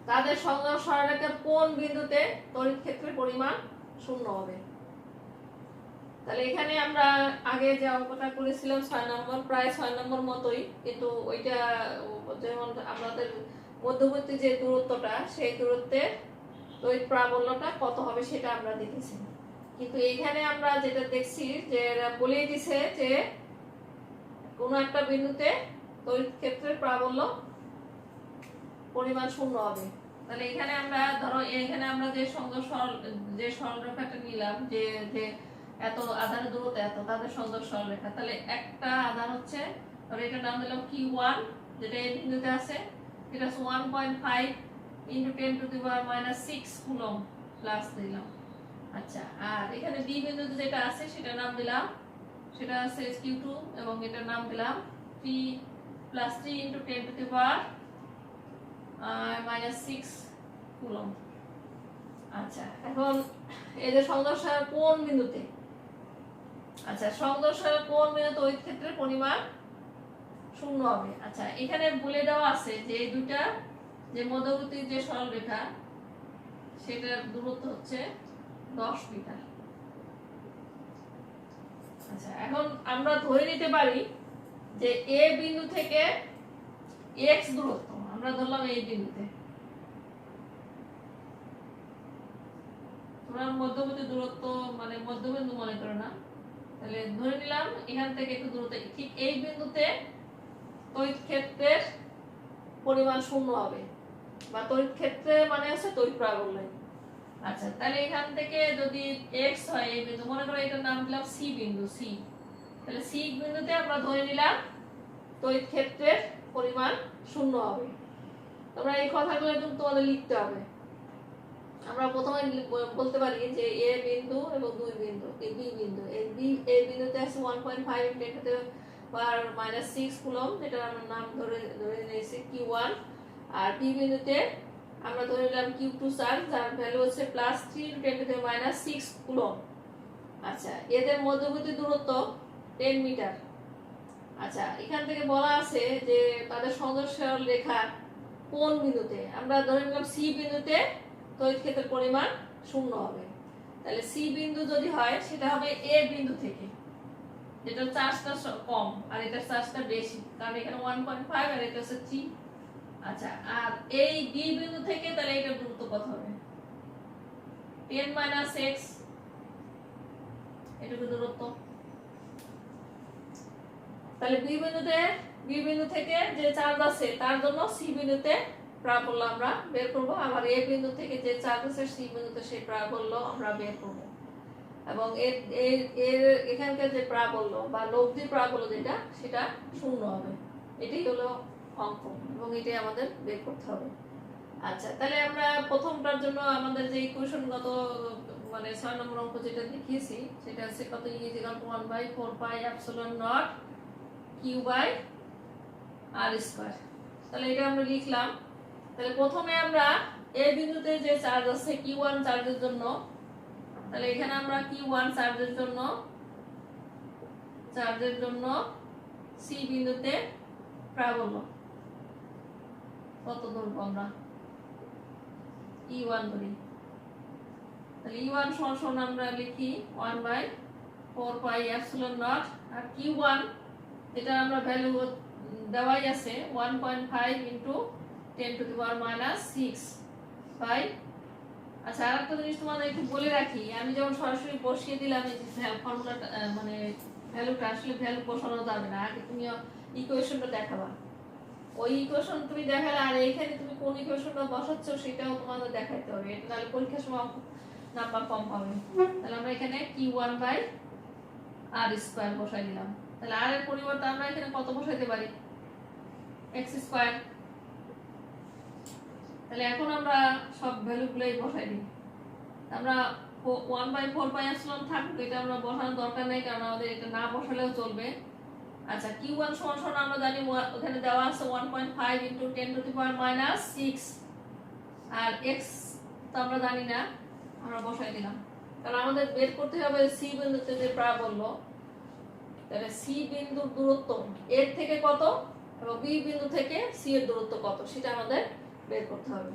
তাদের সংযোগ সরলরেখার কোন বিন্দুতে তড়িৎ ক্ষেত্রের পরিমাণ শূন্য হবে। তাহলে এখানে আমরা আগে যে অঙ্কটা করেছিলাম 6 নম্বর, প্রায় 6 নম্বর মতোই, কিন্তু ওইটা যেমন আমাদের মধ্যবর্তী যে দূরত্বটা, সেই দূরত্বের তড়িৎ প্রাবল্যটা কত হবে সেটা আমরা দেখেছি। কিন্তু এখানে আমরা যেটা দেখছি যে বলেই দিছে যে কোনো একটা বিন্দুতে তড়িৎ ক্ষেত্রের প্রাবল্য পরিমাণ শূন্য হবে। তাহলে এখানে আমরা ধরো এখানে আমরা যে সংযোগ যে সরলরেখাটা নিলাম, যে যে এত আধানের দূরত্ব এত, তাদের সংযোগ সরলরেখা, তাহলে একটা আধান হচ্ছে, ধরো এটার নাম দিলাম Q1, যেটা এই বিন্দুতে আছে, এটা 1.5 × 10⁻6 কুলম্ব প্লাস দিলাম। আচ্ছা, আর এখানে ডি বিন্দুতে যেটা আছে সেটার নাম দিলাম, সেটা আছে Q2, এবং এটার নাম দিলাম 3 × 10⁻6 কুলম্ব। আচ্ছা, এখন এদের সংযোগ সরল কোন বিন্দুতে, আচ্ছা সংযোগ সরল কোন বিন্দুতে তড়িৎ ক্ষেত্রের পরিমাণ শূন্য হবে। আচ্ছা, এখানে বলে দেওয়া আছে যে এই দুইটা যে মধ্যবর্তী যে সরলরেখা সেটার দূরত্ব হচ্ছে 10 মিটার। আচ্ছা, এখন আমরা ধরে নিতে পারি যে এ বিন্দু থেকে x দূরত্ব আমরা ধরলাম এই বিন্দুতে, তোমরা মধ্যবর্তী দূরত্ব মানে মধ্যবিন্দু মনে করো না, তাহলে ধরে নিলাম এখান থেকে একটু দূরত্ব, ঠিক এই বিন্দুতে তড়িৎ ক্ষেত্রের পরিমাণ শূন্য হবে, বা তড়িৎ ক্ষেত্রে মানে হচ্ছে তড়িৎ প্রাবল্য। আচ্ছা, তাহলে এখান থেকে যদি x হয় এই বিন্দু, মনে করো এটার নাম দিলাম সি বিন্দু, সি, তাহলে সি বিন্দুতে আমরা ধরে নিলাম তড়িৎ ক্ষেত্রের পরিমাণ শূন্য হবে। তোমরা এই কথাগুলো কিন্তু তোমাদের লিখতে হবে। আমরা প্রথমে বলতে পারি যে এ বিন্দু এবং দুই বিন্দু, এই বি বিন্দু, এই বিন্দুতে আছে 1.5 × 10⁻6 কুলম্ব, যেটা আমরা নাম ধরে নিয়েছি Q1, আর বি বিন্দুতে আমরা ধরে নিলাম Q2 চার্জ, যার ভ্যালু হচ্ছে প্লাস 3 × 10⁻6 কুলম্ব। আচ্ছা, এদের মধ্যবর্তী দূরত্ব 10 মিটার। আচ্ছা, এখান থেকে বলা আছে যে তাদের সংযোগ সরলরেখা কোন বিন্দুতে, আমরা ধরে নিলাম সি বিন্দুতে তড়িৎ ক্ষেত্রের পরিমাণ শূন্য হবে। তাহলে সি বিন্দু যদি হয় সেটা হবে এ বিন্দু থেকে, যেটা চার্জটা কম আর এটা চার্জটা বেশি, কারণ এখানে 1.5 আর এটা হচ্ছে 3। আচ্ছা, আর এই বি বিন্দু থেকে তাহলে এটা দূরত্ব কত হবে? 10 - x, এটুকু দূরত্ব। তাহলে বি বিন্দু থেকে যে চার্জ আছে তার জন্য সি বিন্দুতে প্রাবল্য আমরা বের করব, আবার এ বিন্দু থেকে যে চার্জ আছে সি বিন্দুতে সেই প্রাবল্য আমরা বের করব। এবং এর এর এখানকার যে প্রাবল্য বা লব্ধি প্রাবল্য যেটা সেটা শূন্য হবে। এটাই হলো অঙ্ক এবং এটাই আমাদের বের করতে হবে। আচ্ছা, তাহলে আমরা প্রথমটার জন্য আমাদের যে ইকুয়েশনগত মানে 6 নম্বর অঙ্ক যেটা দেখিয়েছি সেটা হচ্ছে কত, E = 1/4πε0 Q/r²। তাহলে এটা আমরা লিখলাম। তাহলে প্রথমে আমরা এ বিন্দুতে যে চার্জ আছে Q1 চার্জের জন্য, তাহলে এখানে আমরা Q1 চার্জের জন্য সি বিন্দুতে প্রাবল্য কত ধরবো আমরা, E1 ধরি। তাহলে E1 সমান আমরা লিখি 1/4πε0 আর Q1 যেটা আমরা ভ্যালু দেওয়াই আছে 1.5 × 10⁻⁶ বাই। আচ্ছা, আরেকটা জিনিস তোমাদের একটু বলে রাখি, আমি যখন সরাসরি বসিয়ে দিলাম এই ফর্মুলাটা মানে ভ্যালুটা, আসলে ভ্যালু বসানো যাবে না, আগে তুমি ইকুয়েশনটা দেখাবা। ওই ইকুয়েশন তুমি দেখালে আর এইখানে তুমি কোন ইকুয়েশনটা বসাচ্ছ সেটাও তোমাদের দেখাইতে হবে, এটা তাহলে পরীক্ষার সময় নাম্বার কম পাবে। তাহলে আমরা এখানে Q1/r² বসাই দিলাম। তাহলে r এর পরিবর্তে আমরা এখানে কত বসাইতে পারি, x²। তাহলে এখন আমরা সব ভ্যালুগুলোই বসাই দিই। আমরা 1/4πε থাকবে, এটা আমরা বসানোর দরকার নেই, কারণ আমাদের এটা না বসালেও চলবে। আচ্ছা, Q1 সমান আমরা জানি ওখানে দেওয়া আছে 1.5 × 10⁻⁶, আর x তো আমরা জানি না, আমরা বসাই দিলাম। কারণ আমাদের বের করতে হবে সি বিন্দুতে যে প্রাবল্য, তাহলে সি বিন্দুর দূরত্ব এর থেকে কত এবং বি বিন্দু থেকে সি এর দূরত্ব কত সেটা আমাদের বের করতে হবে।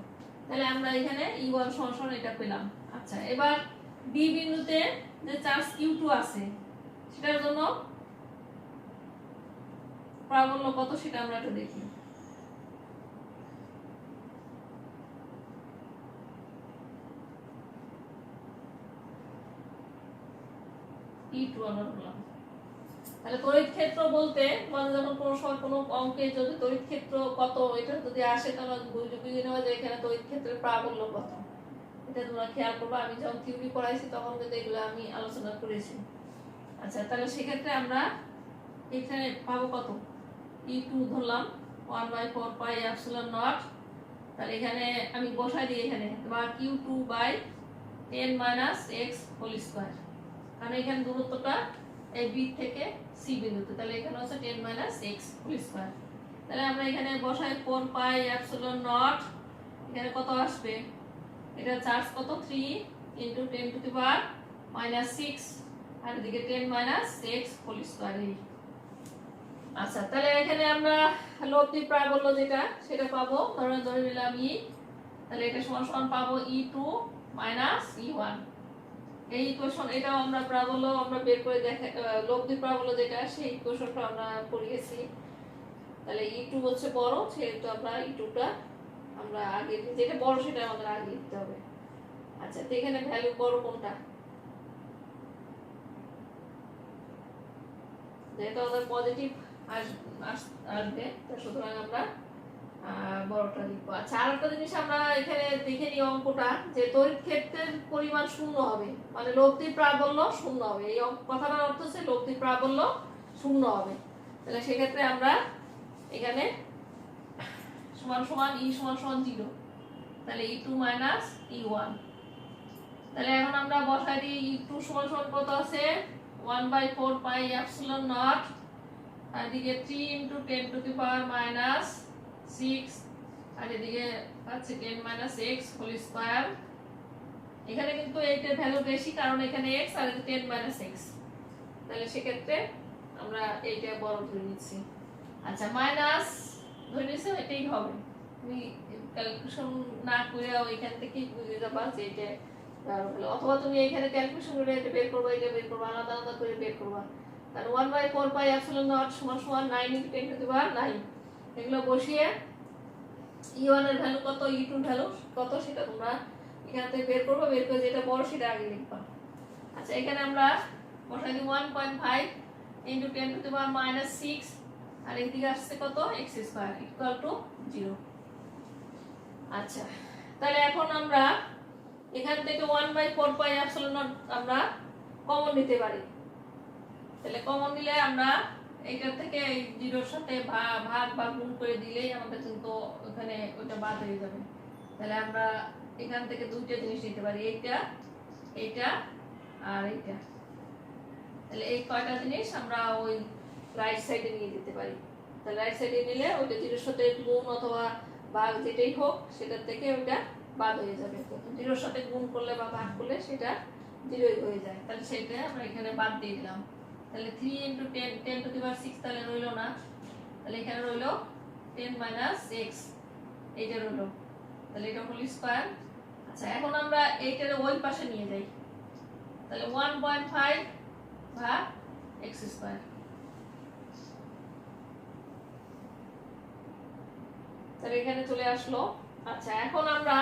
তাহলে আমরা এখানে E1 সমান এটা পেলাম। আচ্ছা, এবার বি বিন্দুতে যে চার্জ Q2 আছে সেটার জন্য প্রাবল্য কত সেটা আমরা একটু দেখি। E2 আমরা বললাম। তাহলে তড়িৎ ক্ষেত্র বলতে মানে যখন কোনো সময় কোনো অঙ্কে যদি তড়িৎ ক্ষেত্র কত এটা যদি আসে তাহলে বুঝে নেওয়া যায় এখানে তড়িৎ ক্ষেত্রের প্রাবল্য কত, এটা তোমরা খেয়াল করবে। আমি যখন থিওরি পড়াইছি তখন কিন্তু এগুলো আমি আলোচনা করেছি। আচ্ছা, তাহলে সেক্ষেত্রে আমরা এখানে পাবো কত, E2 ধরলাম 1/4πε0। তাহলে এখানে আমি বসাই দিই এখানে বা Q2/10 - x², কারণ এখানে দূরত্বটা এই বি থেকে সি বিন্দুতে, তাহলে এখানে হচ্ছে 10 - x²। তাহলে আমরা এখানে বসাই 4πε0, এখানে কত আসবে, এটা চার্জ কত 3 × 10⁻⁶, আর এদিকে 10 - x²। আচ্ছা, তাহলে এখানে আমরা লব্ধি প্রাবল্য যেটা সেটা পাবো, ধরে নিলাম E, তাহলে এটা সমান পাবো E2 - E1। এই ইকুয়েশন এটাও আমরা প্রাবল্য আমরা বের করে লব্ধি প্রাবল্য যেটা সেই ইকুয়েশনটা আমরা পড়িয়েছি। তাহলে E2 হচ্ছে বড়, সেহেতু আমরা E2টা আমরা আগে, যেটা বড় সেটা আমাদের আগে লিখতে হবে। আচ্ছা, তো এখানে ভ্যালু বড় কোনটা, যেহেতু আমাদের পজিটিভ আসবে সুতরাং আমরা বড়টা লিখবো। আচ্ছা, আরেকটা জিনিস আমরা এখানে দেখে নিই অঙ্কটা, যে তড়িৎ ক্ষেত্রের পরিমাণ শূন্য হবে মানে লব্ধি প্রাবল্য শূন্য হবে। এই কথাটার অর্থ হচ্ছে লব্ধি প্রাবল্য শূন্য হবে। তাহলে সেক্ষেত্রে আমরা এখানে সমান E = 0, তাহলে E2 - E1। তাহলে এখন আমরা বসাই দিই E2 সমান কত আছে 1/4πε0, আর এদিকে 3 × 10⁻⁶, আর এদিকে আছে 10 - x²। এখানে কিন্তু এইটার ভ্যালু বেশি কারণ এখানে x আর এখানে 10 - x, তাহলে সেক্ষেত্রে আমরা এইটা বড় ধরে নিচ্ছি। আচ্ছা, মাইনাস ধরে নিচ্ছি, এটাই হবে, তুমি ক্যালকুলেশন না করে এখান থেকেই বুঝে যাবা যে এটা অথবা তুমি এখানে ক্যালকুলেশন করে এটা বের করবা, এটা বের করবা, আলাদা আলাদা করে বের করবা। তাহলে 1/4 পাই এপসিলন নট সমান সমান 9 × 10⁻৯। এগুলো বসিয়ে E1 এর ভ্যালু কত, E2 এর ভ্যালু কত সেটা তোমরা এখান থেকে বের করবা, বের করে যেটা বড় সেটা আগে লিখবা। আচ্ছা, এখানে আমরা বসাই দিই 1.5 × 10⁻⁻6 আর এদিকে আসছে কত x² = 0। আচ্ছা, তাহলে এখন আমরা এখান থেকে 1/4 পাই এপসিলন নট আমরা কমন নিতে পারি। তাহলে কমন নিলে আমরা এইটার থেকে এই জিরোর সাথে ভাগ বা গুণ করে দিলেই আমাদের কিন্তু ওখানে ওটা বাদ হয়ে যাবে। তাহলে আমরা এখান থেকে দুইটা জিনিস নিতে পারি, এইটা এইটা আর এইটা। তাহলে এই কয়টা জিনিস আমরা ওই রাইট সাইডে নিয়ে দিতে পারি। তাহলে রাইট সাইডে নিলে ওইটা জিরোর সাথে গুণ অথবা ভাগ যেটাই হোক সেটার থেকে ওইটা বাদ হয়ে যাবে। জিরোর সাথে গুণ করলে বা ভাগ করলে সেটা জিরোই হয়ে যায়। তাহলে সেটা আমরা এখানে বাদ দিয়ে দিলাম। তাহলে 3 × 10⁻6 তাহলে রইলো না, তাহলে এখানে রইলো 10 - x, এইটা রইলো। তাহলে এটা হোল স্কয়ার। আচ্ছা, এখন আমরা এইটারে ওই পাশে নিয়ে যাই। তাহলে 1.5 ভাগ x²। তাহলে এখানে চলে আসলো। আচ্ছা, এখন আমরা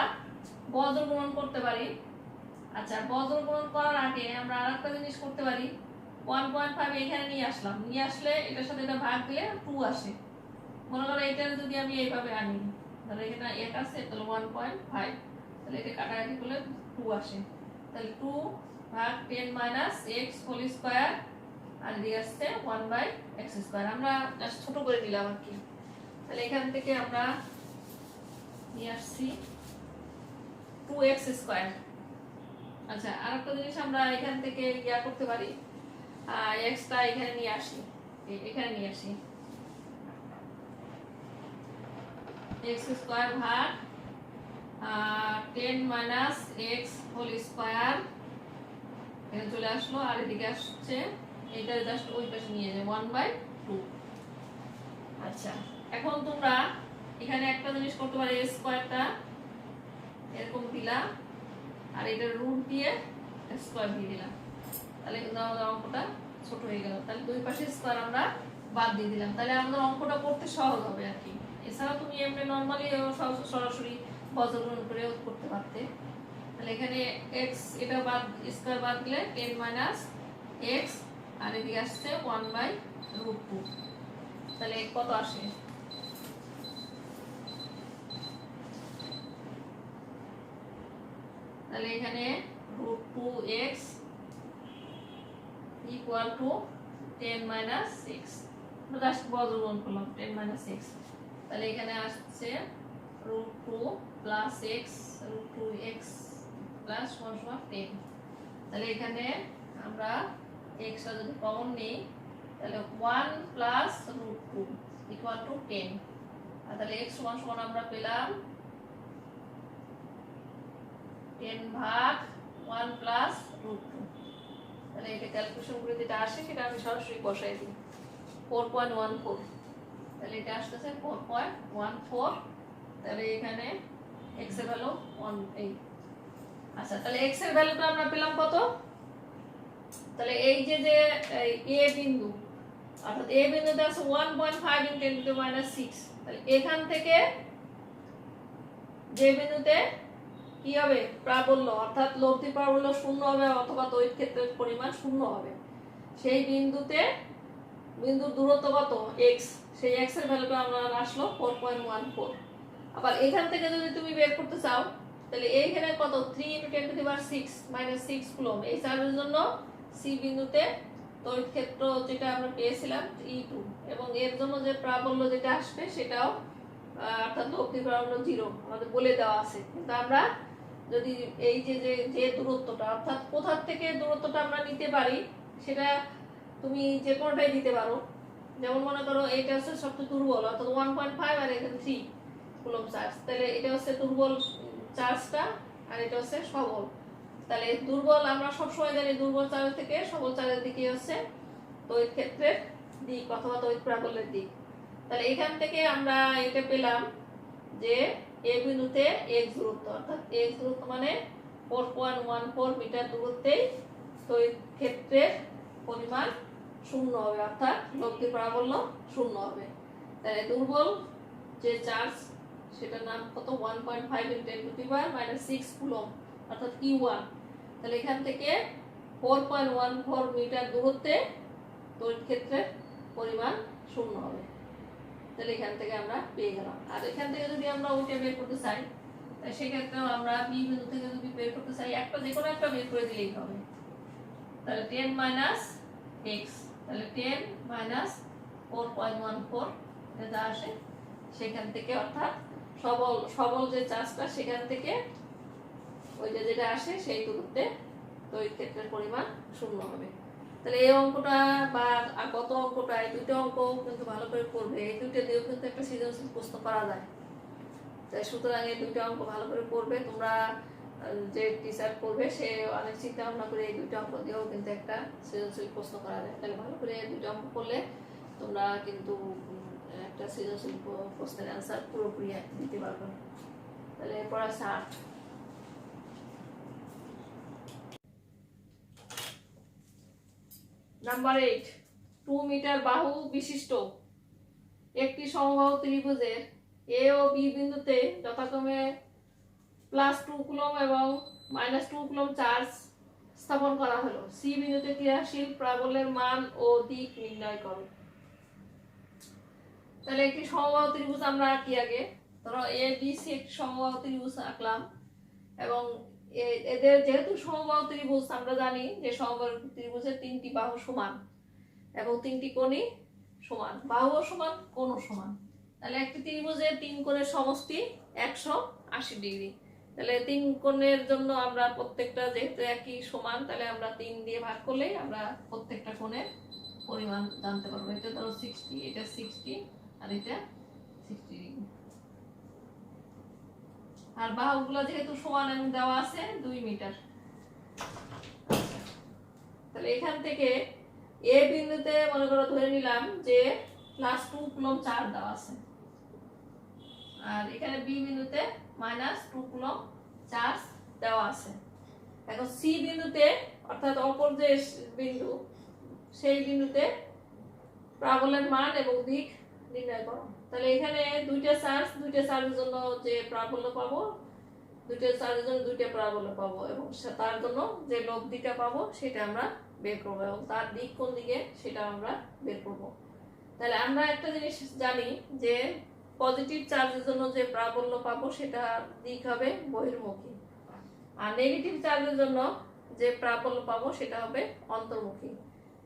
বজ্র গুণন করতে পারি। আচ্ছা, বজ্র গুণন করার আগে আমরা আরেকটা জিনিস করতে পারি। 1.5 এখানে নিয়ে আসলাম, নিয়ে আসলে এটার সাথে এটা ভাগ দিলে 2 আসে। মনে করো এটা যদি আমি এইভাবে আনি, তাহলে এখানে 1 আছে, তাহলে 1.5, তাহলে এটা কাটাকাটি করলে 2 আসে। তাহলে 2 ভাগ 10 - x হোল স্কয়ার আর এদিকে আসছে 1/x²। আমরা জাস্ট ছোট করে দিলাম আর কি। তাহলে এখান থেকে আমরা নিয়ে আসছি 2x²। আচ্ছা, আরেকটা জিনিস আমরা এখান থেকে ইয়া করতে পারি, xটা এখানে নিয়ে আসি, এখানে নিয়ে আসি x² ভাগ 10 - x হোল স্কয়ার এখানে চলে আসলো। আর এদিকে আসছে এটা জাস্ট ওই পাশে নিয়ে যায় 1/2। আচ্ছা, এখন তোমরা এখানে একটা জিনিস করতে পারো, a স্কয়ারটা এরকম দিলা আর এটা রুট দিয়ে স্কয়ার দিয়ে দিলাম, তাহলে কিন্তু আমাদের অঙ্কটা ছোট হয়ে গেল। তাহলে দুই পাশে স্কয়ার আমরা বাদ দিয়ে দিলাম, তাহলে আমাদের অঙ্কটা করতে সহজ হবে আর কি। এছাড়া তুমি এমনি নরমালি সরাসরি বজ্র গুণন করেও করতে পারতে। তাহলে এখানে x এটা বাদ স্কয়ার বাদ দিলে 10 - x আর এদিকে আসছে 1/√2। তাহলে কত আসে, তাহলে এখানে √2x = 10 - 6। আমরা জাস্ট বজ্র গুণন করলাম 10 - 6। তাহলে এখানে আসছে √2 + x √2x প্লাস 1 = 10। তাহলে এখানে আমরা x যদি কমন নিই তাহলে 1 + √2 = 10। আর তাহলে x সমান আমরা পেলাম 10 ভাগ 1 + √2। তাহলে এটা ক্যালকুলেশন করে যেটা আসে সেটা আমি সরাসরি বসাই দিই 4.14। তাহলে এটা আসতেছে 4.14। তাহলে এখানে x এর ভ্যালু 1.8। আচ্ছা, তাহলে x এর ভ্যালুটা আমরা পেলাম কত, তাহলে এই যে a বিন্দু, অর্থাৎ a বিন্দুতে আছে 1.5 × 10⁻⁶। তাহলে এখান থেকে যে বিন্দুতে কি হবে, প্রাবল্য অর্থাৎ লব্ধি প্রাবল্য 0 হবে অথবা তড়িৎ ক্ষেত্রের পরিমাণ 0 হবে, সেই বিন্দুতে বিন্দুর দূরত্ব কত x, সেই x এর ভ্যালুটা আমরা আসলো 4.14। আবার এখান থেকে যদি তুমি বের করতে চাও তাহলে এইখানে কত 3 × 10⁻⁶ - 6 কুলম্ব এই চার্জের জন্য c বিন্দুতে তড়িৎ ক্ষেত্র যেটা আমরা পেয়েছিলাম E2, এবং এর জন্য যে প্রাবল্য যেটা আসবে সেটাও অর্থাৎ লব্ধি প্রাবল্য 0 আমাদের বলে দেওয়া আছে। কিন্তু আমরা যদি এই যে দূরত্বটা অর্থাৎ কোথা থেকে দূরত্বটা আমরা নিতে পারি সেটা তুমি যে কোনটাই দিতে পারো। যেমন মনে করো এটা হচ্ছে সবচেয়ে দুর্বল অর্থাৎ 1.5 আর এখানে 3 কুলম্ব চার্জ, তাহলে এটা হচ্ছে দুর্বল চার্জটা আর এটা হচ্ছে সবল। তাহলে দুর্বল আমরা সবসময় জানি দুর্বল চার্জ থেকে সবল চার্জের দিকে হচ্ছে তড়িৎ ক্ষেত্রের দিক অথবা তড়িৎ প্রাবল্যের দিক। তাহলে এখান থেকে আমরা এটা পেলাম যে এ বিন্দুতে x দূরত্ব, অর্থাৎ x দূরত্ব মানে 4.14 মিটার দূরত্বেই তড়িৎ ক্ষেত্রের পরিমাণ শূন্য হবে, অর্থাৎ লব্ধি প্রাবল্য শূন্য হবে। তাহলে দুর্বল যে চার্জ সেটার নাম কত 1.5 × 10⁻⁻6 কুলম্ব অর্থাৎ Q1। তাহলে এখান থেকে 4.14 মিটার দূরত্বে তড়িৎ ক্ষেত্রের পরিমাণ শূন্য হবে। তাহলে এখান থেকে আমরা পেয়ে গেলাম। আর এখান থেকে যদি আমরা ওইটা বের করতে চাই তাহলে সেক্ষেত্রেও আমরা বি বিন্দু থেকে যদি বের করতে চাই একটা যে কোনো একটা বের করে দিলেই হবে। তাহলে 10 - x, তাহলে 10 - 4.14 যা আসে সেখান থেকে, অর্থাৎ সবল যে চার্জটা সেখান থেকে ওইটা যেটা আসে সেই দূরত্বে তড়িৎ ক্ষেত্রের পরিমাণ শূন্য হবে। তাহলে এই অঙ্কটা বা গত অঙ্কটা, এই দুটো অঙ্ক কিন্তু ভালো করে পড়বে। এই দুটো দিয়েও কিন্তু একটা সৃজনশীল প্রশ্ন করা যায়। তাই সুতরাং এই দুটো অঙ্ক ভালো করে পড়বে। তোমরা যে টিচার পড়বে সে অনেক চিন্তা ভাবনা করে এই দুটো অঙ্ক দিয়েও কিন্তু একটা সৃজনশীল প্রশ্ন করা যায়। তাহলে ভালো করে এই দুটো অঙ্ক করলে তোমরা কিন্তু একটা সৃজনশীল প্রশ্নের অ্যান্সার পুরোপুরি দিতে পারবে। তাহলে এরপর আছে 8 নাম্বার 8। 2 মিটার বাহু বিশিষ্ট একটি সমবাহু ত্রিভুজের এ ও বি বিন্দুতে যথাক্রমে +2 কুলম্ব এবং -2 কুলম্ব চার্জ স্থাপন করা হলো। সি বিন্দুতে ক্রিয়াশীল প্রাবল্যের মান ও দিক নির্ণয় করো। তাহলে একটি সমবাহু ত্রিভুজ আমরা আঁকি আগে। ধরো এ বি সি একটি সমবাহু ত্রিভুজ আঁকলাম এবং এদের যেহেতু সমবাহু ত্রিভুজ আমরা জানি যে সমবাহু ত্রিভুজের 3টি বাহু সমান এবং 3টি কোণই সমান, বাহুও সমান, কোণও সমান। তাহলে একটি ত্রিভুজের 3 কোণের সমষ্টি 180 ডিগ্রি। তাহলে 3 কোণের জন্য আমরা প্রত্যেকটা যেহেতু একই সমান, তাহলে আমরা 3 দিয়ে ভাগ করলেই আমরা প্রত্যেকটা কোণের পরিমাণ জানতে পারবো। এটা ধরো 60, এটা 60 আর এটা 60 ডিগ্রি। আর বাহুগুলো যেহেতু সমান এবং দেওয়া আছে 2 মিটার। তাহলে এখান থেকে এ বিন্দুতে মনে করো ধরে নিলাম যে +2 কুলম্ব চার্জ দেওয়া আছে, আর এখানে বি বিন্দুতে -2 কুলম্ব চার্জ দেওয়া আছে। এখন সি বিন্দুতে অর্থাৎ অপর যে বিন্দু সেই বিন্দুতে প্রাবল্যের মান এবং দিক নির্ণয় করো। তাহলে এখানে দুইটা চার্জের জন্য যে প্রাবল্য পাবো, দুইটা চার্জের জন্য দুইটা প্রাবল্য পাবো এবং তার জন্য যে লব্ধিটা পাবো সেটা আমরা বের করবো এবং তার দিক কোন দিকে সেটা আমরা বের করবো। তাহলে আমরা একটা জিনিস জানি যে পজিটিভ চার্জের জন্য যে প্রাবল্য পাবো সেটা দিক হবে বহির্মুখী, আর নেগেটিভ চার্জের জন্য যে প্রাবল্য পাবো সেটা হবে অন্তর্মুখী।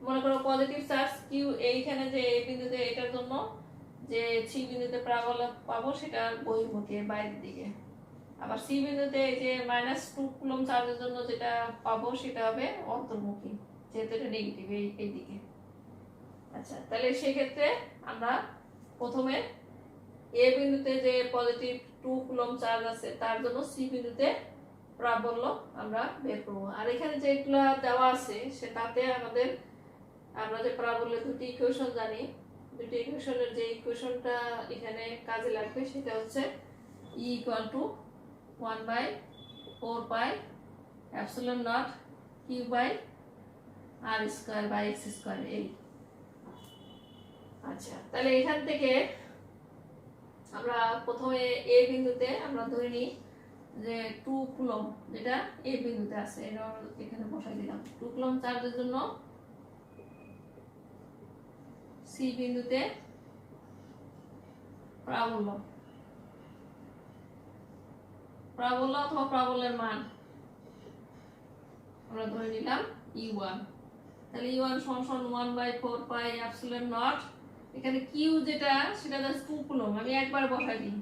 মনে করো পজিটিভ চার্জ কিউ এইখানে যে এই বিন্দুতে, এটার জন্য যে সি বিন্দুতে প্রাবল্য পাবো সেটা বহির্মুখী বাইরের দিকে। আবার সি বিন্দুতে এই যে -2 কুলম্ব চার্জের জন্য যেটা পাবো সেটা হবে অন্তর্মুখী, যেহেতু এটা নেগেটিভ এই দিকে। আচ্ছা, তাহলে সেই ক্ষেত্রে আমরা প্রথমে এ বিন্দুতে যে +2 কুলম্ব চার্জ আছে তার জন্য সি বিন্দুতে প্রাবল্য আমরা বের করব। আর এখানে যেগুলো দেওয়া আছে সেটাতে আমরা যে প্রাবল্যের দুটি ইকুয়েশন জানি, দুটি ইকুয়েশনের যে ইকুয়েশনটা এখানে কাজে লাগবে সেটা হচ্ছে E = 1/4πε0 Q/r²/x²। এই আচ্ছা, তাহলে এখান থেকে আমরা প্রথমে এ বিন্দুতে আমরা ধরে নিই যে 2 কুলম্ব, যেটা এ বিন্দুতে আছে, এটা এখানে বসাই দিলাম। 2 কুলম্ব চার্জের জন্য সি বিন্দুতে প্রাবল্য অথবা প্রাবল্যের মান আমরা ধরে নিলাম E1। তাহলে E1 = 1/4πε0। এখানে কিউ যেটা সেটা জাস্ট 2 কুলম্ব, আমি একবার বসাই দিই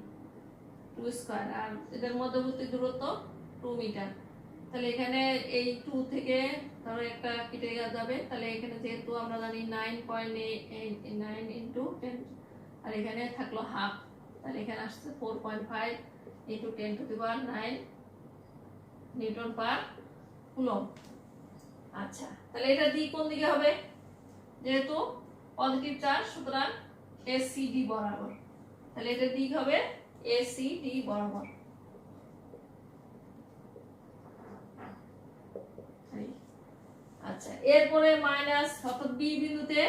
2², আর এদের মধ্যবর্তী দূরত্ব 2 মিটার। তাহলে এখানে এই 2 থেকে ধরো একটা কেটে যাবে, তাহলে এখানে যেহেতু আমরা জানি 9.9 × 10 আর এখানে থাকলো হাফ, তাহলে এখানে আসছে 4.5 × 10⁹ নিউটন পার কুলম্ব। আচ্ছা, তাহলে এটা দিক কোন দিকে হবে? যেহেতু পজিটিভ চার্জ সুতরাং ACD বরাবর, তাহলে এটা দিক হবে ACD বরাবর। আচ্ছা, এরপরে মাইনাস অর্থাৎ বি বিন্দুতে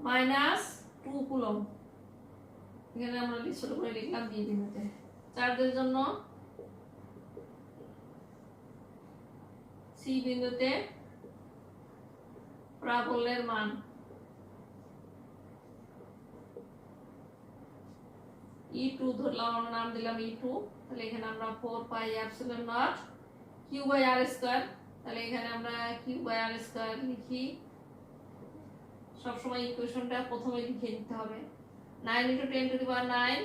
-2 কুলম, এখানে আমরা ছোট করে লিখলাম বি বিন্দুতে। চার্জের জন্য সি বিন্দুতে প্রাবল্যের মান E2 ধরলাম, আমরা নাম দিলাম E2। তাহলে এখানে আমরা 4 pi epsilon naught Q by R square. তাহলে এখানে আমরা কিউ বাই আর স্কয়ার লিখি, সবসময় ইকুয়েশনটা প্রথমে লিখে নিতে হবে। 9 × 10⁹,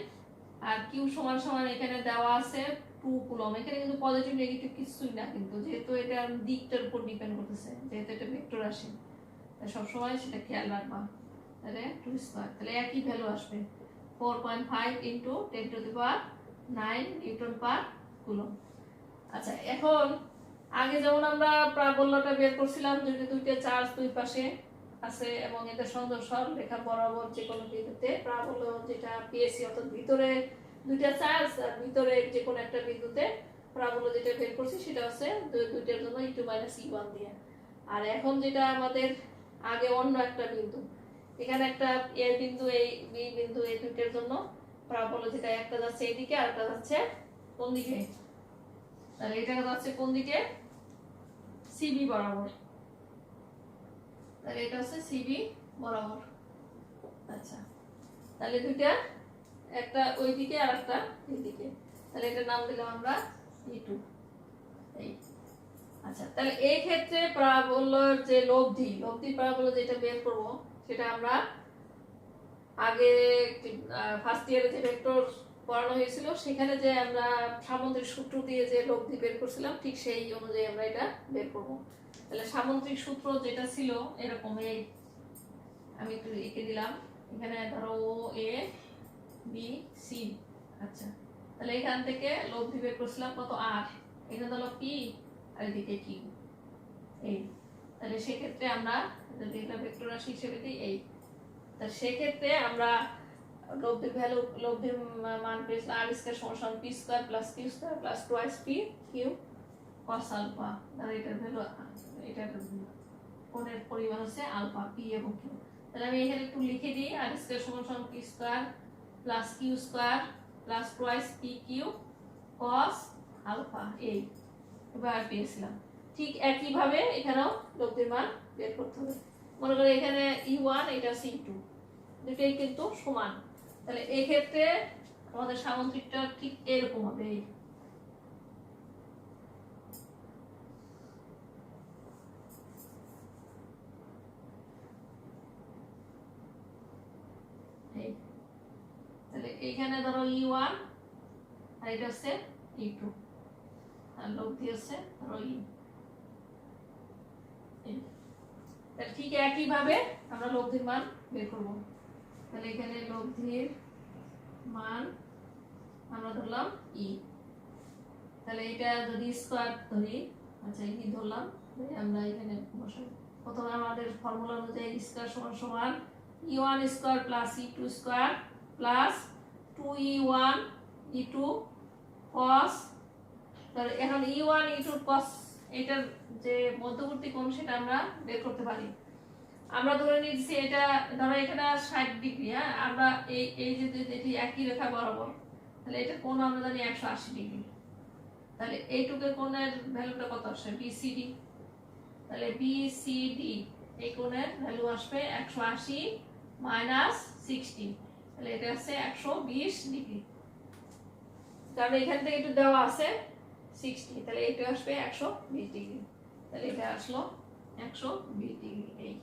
আর কিউ সমান সমান এখানে দেওয়া আছে 2 কুলম। এখানে কিন্তু পজিটিভ নেগেটিভ কিছুই না, কিন্তু যেহেতু এটা দিকটার উপর ডিপেন্ড করতেছে, যেহেতু এটা ভেক্টর রাশি, তাই সবসময় সেটা খেয়াল রাখবা। তাহলে 2 স্কয়ার, তাহলে একই ভ্যালু আসবে 4.5 × 10⁹ নিউটন পার কুলম। আচ্ছা, এখন আগে যেমন আমরা প্রাবল্যটা বের করছিলাম, যদি দুইটা চার্জ দুই পাশে আছে এবং এটা সংযোগ সরলরেখা বরাবর যে কোনো বিন্দুতে প্রাবল্য যেটা পিএসি, অর্থাৎ ভিতরে দুইটা চার্জ আর ভিতরে যে কোনো একটা বিন্দুতে প্রাবল্য যেটা বের করছি সেটা হচ্ছে দুইটার জন্য E2 - E1 দিয়ে। আর এখন যেটা আমাদের আগে অন্য একটা বিন্দু, এখানে একটা এ বিন্দু, এই বি বিন্দু, এই দুইটার জন্য প্রাবল্য যেটা একটা যাচ্ছে এইদিকে আর একটা যাচ্ছে কোন দিকে, তাহলে এটা যাচ্ছে কোন দিকে, সিবি বরাবর। তাহলে এটা হচ্ছে সিবি বরাবর। আচ্ছা, তাহলে দুইটা, একটা ওই দিকে আর একটা এই দিকে, তাহলে এটা নাম দিলাম আমরা E2। এই আচ্ছা, তাহলে এই ক্ষেত্রে প্রাবল্যের যে লব্ধি প্রাবল্য যেটা বের করব, সেটা আমরা আগে ফার্স্ট ইয়ারে যে ভেক্টর পড়ানো হয়েছিল সেখানে যে আমরা সামুদ্রিক সূত্র দিয়ে যে লব্ধি বের করছিলাম, ঠিক সেই অনুযায়ী আমরা এটা বের করব। তাহলে সামুদ্রিক সূত্র যেটা ছিল এরকম, এই আমি একটু এঁকে দিলাম, এখানে ধরো ও এ বি সি। আচ্ছা, তাহলে এখান থেকে লব্ধি বের করছিলাম কত, আর এখানে হলো পি আর এদিকে কিউ। এই তাহলে সেক্ষেত্রে আমরা যদি এটা ভেক্টর রাশি হিসেবে দিই, এই তাহলে সেক্ষেত্রে আমরা লব্ধির ভ্যালু, লব্ধির মান পেয়েছিলাম আর স্কয়ার সমান P square plus Q square plus twice P Q cos alpha. তাহলে এটার ভ্যালু, এটার কোণের পরিমাণ হচ্ছে আলফা, পি এবং কিউ। তাহলে আমি এখানে একটু লিখে দিই, আর স্কয়ার সমান P square plus Q square plus twice P Q cos alpha. এই এবার পেয়েছিলাম। ঠিক একই ভাবে এখানেও লব্ধির মান বের করতে হবে। মনে করি এখানে E1, এটা C2, দুটোই কিন্তু সমান। তাহলে এই ক্ষেত্রে আমাদের সামুদ্রিকটা ঠিক এরকম হবে। তাহলে এইখানে ধরো E1 আর এটা হচ্ছে E2, আর লব্ধি হচ্ছে ধরো E। ঠিক একই ভাবে আমরা লব্ধির মান বের করব। তাহলে এখানে লব্ধির মান আমরা ধরলাম E। তাহলে এটা যদি স্কয়ার ধরি, আচ্ছা E ধরলাম, আমরা এখানে বসাই। প্রথমে আমাদের ফর্মুলা অনুযায়ী স্কয়ার সমান সমান E1 square plus E2 square plus 2E1 E2 cos। তাহলে এখন E1 E2 cos, এটার যে মধ্যবর্তী কোণ সেটা আমরা বের করতে পারি। আমরা ধরে নিচ্ছি এটা, ধরো এখানে 60 ডিগ্রি, হ্যাঁ, আমরা এই যে যেটি একই রেখা বরাবর, তাহলে এটা কোণ আমরা জানি 180 ডিগ্রি। তাহলে এইটুকের কোণের ভ্যালুটা কত আসবে, বিসিডি। তাহলে বিসিডি এই কোণের ভ্যালু আসবে 180 মাইনাস 60, তাহলে এটা আছে 120 ডিগ্রি। কারণ এখান থেকে একটু দেওয়া আছে 60, তাহলে এটা আসবে 120 ডিগ্রি। তাহলে এটা আসলো 120 ডিগ্রি। এই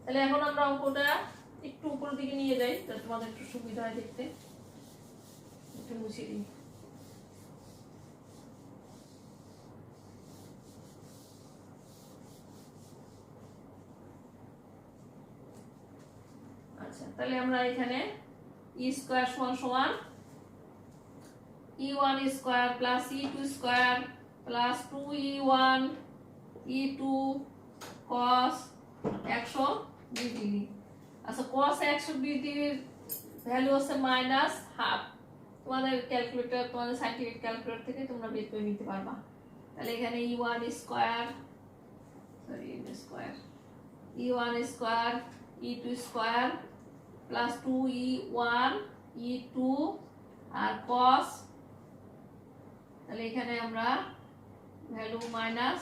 তাহলে এখন আমরা অঙ্কটা একটু উপরের দিকে নিয়ে যাই, যাতে তোমাদের একটু সুবিধা হয় দেখতে। একটু মুছে দিই। আচ্ছা, তাহলে আমরা এখানে E স্কয়ার সমান সমান E1 square plus E2 square plus 2E1 E2 cos 120 degree. আচ্ছা, cos 120 ডিগ্রির ভ্যালু হচ্ছে মাইনাস হাফ। তোমাদের ক্যালকুলেটর, তোমাদের সাইন্টিফিক ক্যালকুলেটর থেকে তোমরা বের করে নিতে পারবা। তাহলে এখানে E1 square sorry n square e1 square e2 square plus 2e1 e2 আর cos, তাহলে এখানে আমরা ভ্যালু মাইনাস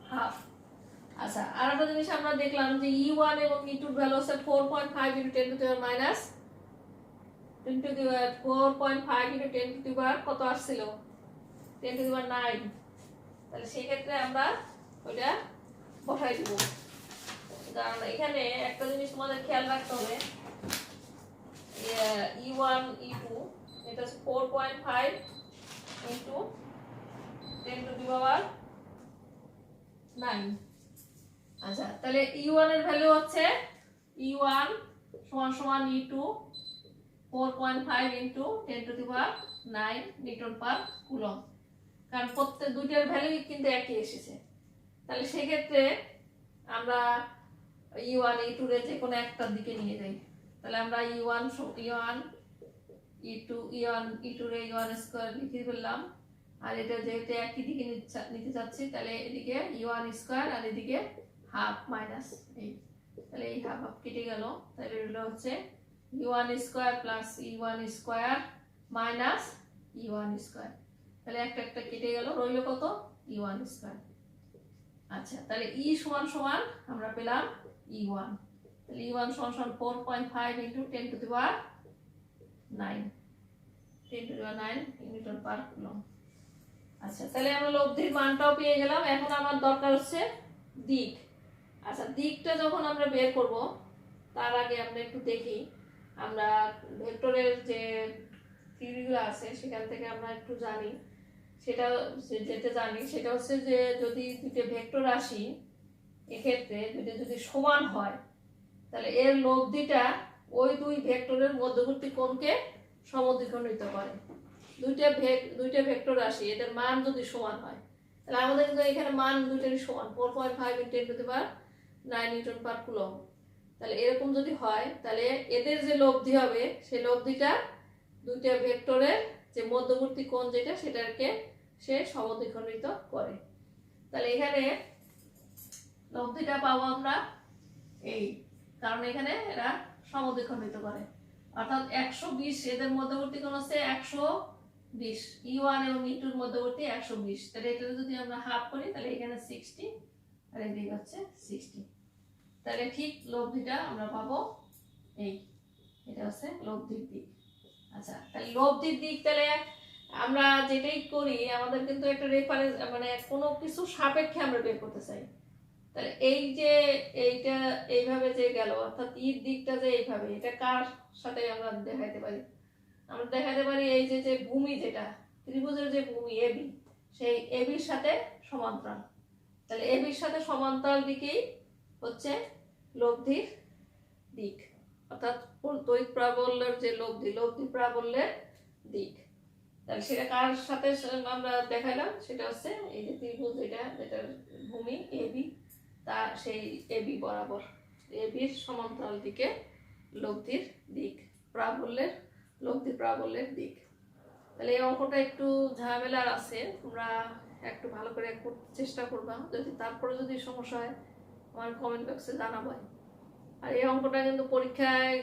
হাফ। আচ্ছা, আর একটা জিনিস আমরা দেখলাম যে e1 এবং e2 এর ভ্যালু আছে 4.5 × 10 to the power minus 10 to the power 4.5 × 10 to the power কত আসছিল 10 টু দি পাওয়ার 9। তাহলে সেই ক্ষেত্রে আমরা ওইটা বসাই দিব। কারণ এখানে একটা জিনিস তোমাদের খেয়াল রাখতে হবে, e1 e2 এটা 4.5 × 10 টু দি পাওয়ার 9। আচ্ছা, তাহলে e1 এর ভ্যালু হচ্ছে e1 সমান সমান e2 4.5 × 10 to the power 9 Newton per coulomb. কারণ প্রত্যেক দুইটার ভ্যালু কিন্তু একই এসেছে। তাহলে সেই ক্ষেত্রে আমরা e1 e2 এর যে কোনো একটার দিকে নিয়ে যাই। তাহলে আমরা e1 e2 এর e1 স্কয়ার লিখে ফেললাম। আর এটা যেহেতু একই দিকে নিতে চাচ্ছি, তাহলে এদিকে e1 স্কয়ার আর এদিকে হাফ মাইনাস এই, তাহলে এই হাফ হাফ কেটে গেল। তাহলে এটা হচ্ছে e1 square plus e1 square minus e1 square. তাহলে একটা একটা কেটে গেল, রইল কত e1 স্কয়ার। আচ্ছা, তাহলে e সমান সমান আমরা পেলাম e1। তাহলে e1 সমান সমান 4.5 × 10 to the power 9 10 to the power 9 Newton per coulomb. আচ্ছা, তাহলে আমরা লব্ধির মানটাও পেয়ে গেলাম। এখন আমার দরকার হচ্ছে দিক। আচ্ছা, দিকটা যখন আমরা বের করব তার আগে আমরা একটু দেখি, আমরা ভেক্টরের যে থিওরিগুলো আছে সেখান থেকে আমরা একটু জানি। সেটা যেটা জানি সেটা হচ্ছে যে যদি দুটো ভেক্টর রাশি এক্ষেত্রে যদি সমান হয়, তাহলে এর লব্ধিটা ওই দুই ভেক্টরের মধ্যবর্তী কোণকে সমদ্বিখণ্ডিত করে। দুইটা ভেক্টর রাশি এদের মান যদি সমান হয়, তাহলে আমাদের কিন্তু এখানে মান দুইটারই সমান 4.5 × 10 to the power 9 Newton per coulomb. তাহলে এরকম যদি হয়, তাহলে এদের যে লব্ধি হবে সেই লব্ধিটা দুইটা ভেক্টরের যে মধ্যবর্তী কোণ যেটা সেটাকে সে সমদ্বিখণ্ডিত করে। তাহলে এখানে লব্ধিটা পাবো আমরা এই, কারণ এখানে এরা সমদ্বিখণ্ডিত করে, অর্থাৎ 120 এদের মধ্যবর্তী কোণ হচ্ছে 120, e1 এবং e2 এর মধ্যবর্তী 120। তাহলে এটা যদি আমরা হাফ করি তাহলে এখানে 60 আর এদিকে হচ্ছে 60। তাহলে ঠিক লব্ধিটা আমরা পাবো এই, এটা হচ্ছে লব্ধির দিক। আচ্ছা, তাহলে লব্ধির দিক তাহলে আমরা যেটাই করি আমাদের কিন্তু একটা রেফারেন্স, মানে কোনো কিছু সাপেক্ষে আমরা বের করতে চাই। তাহলে এই যে এইটা এইভাবে যে গেল, অর্থাৎ ইর দিকটা যে এইভাবে, এটা কার সাথে আমরা দেখাইতে পারি? আমরা দেখাতে পারি এই যে যে ভূমি, যেটা ত্রিভুজের যে ভূমি এবি, সেই এবির সাথে সমান্তরাল। তাহলে এবির সাথে সমান্তরাল দিকেই হচ্ছে লব্ধির দিক, অর্থাৎ তড়িৎ প্রাবল্যের যে লব্ধি প্রাবল্যের দিক। তাহলে সেটা কার সাথে আমরা দেখাইলাম? সেটা হচ্ছে এই যে ত্রিভুজ, যেটার ভূমি এবি, তা সেই এবি বরাবর এবির সমান্তরাল দিকে লব্ধির দিক, লব্ধি প্রাবল্যের দিক। তাহলে এই অঙ্কটা একটু ঝামেলার আছে, তোমরা একটু ভালো করে চেষ্টা করবা। তারপরে যদি সমস্যা হয় আমার কমেন্ট বক্সে জানাবো। আর এই অঙ্কটা কিন্তু পরীক্ষায়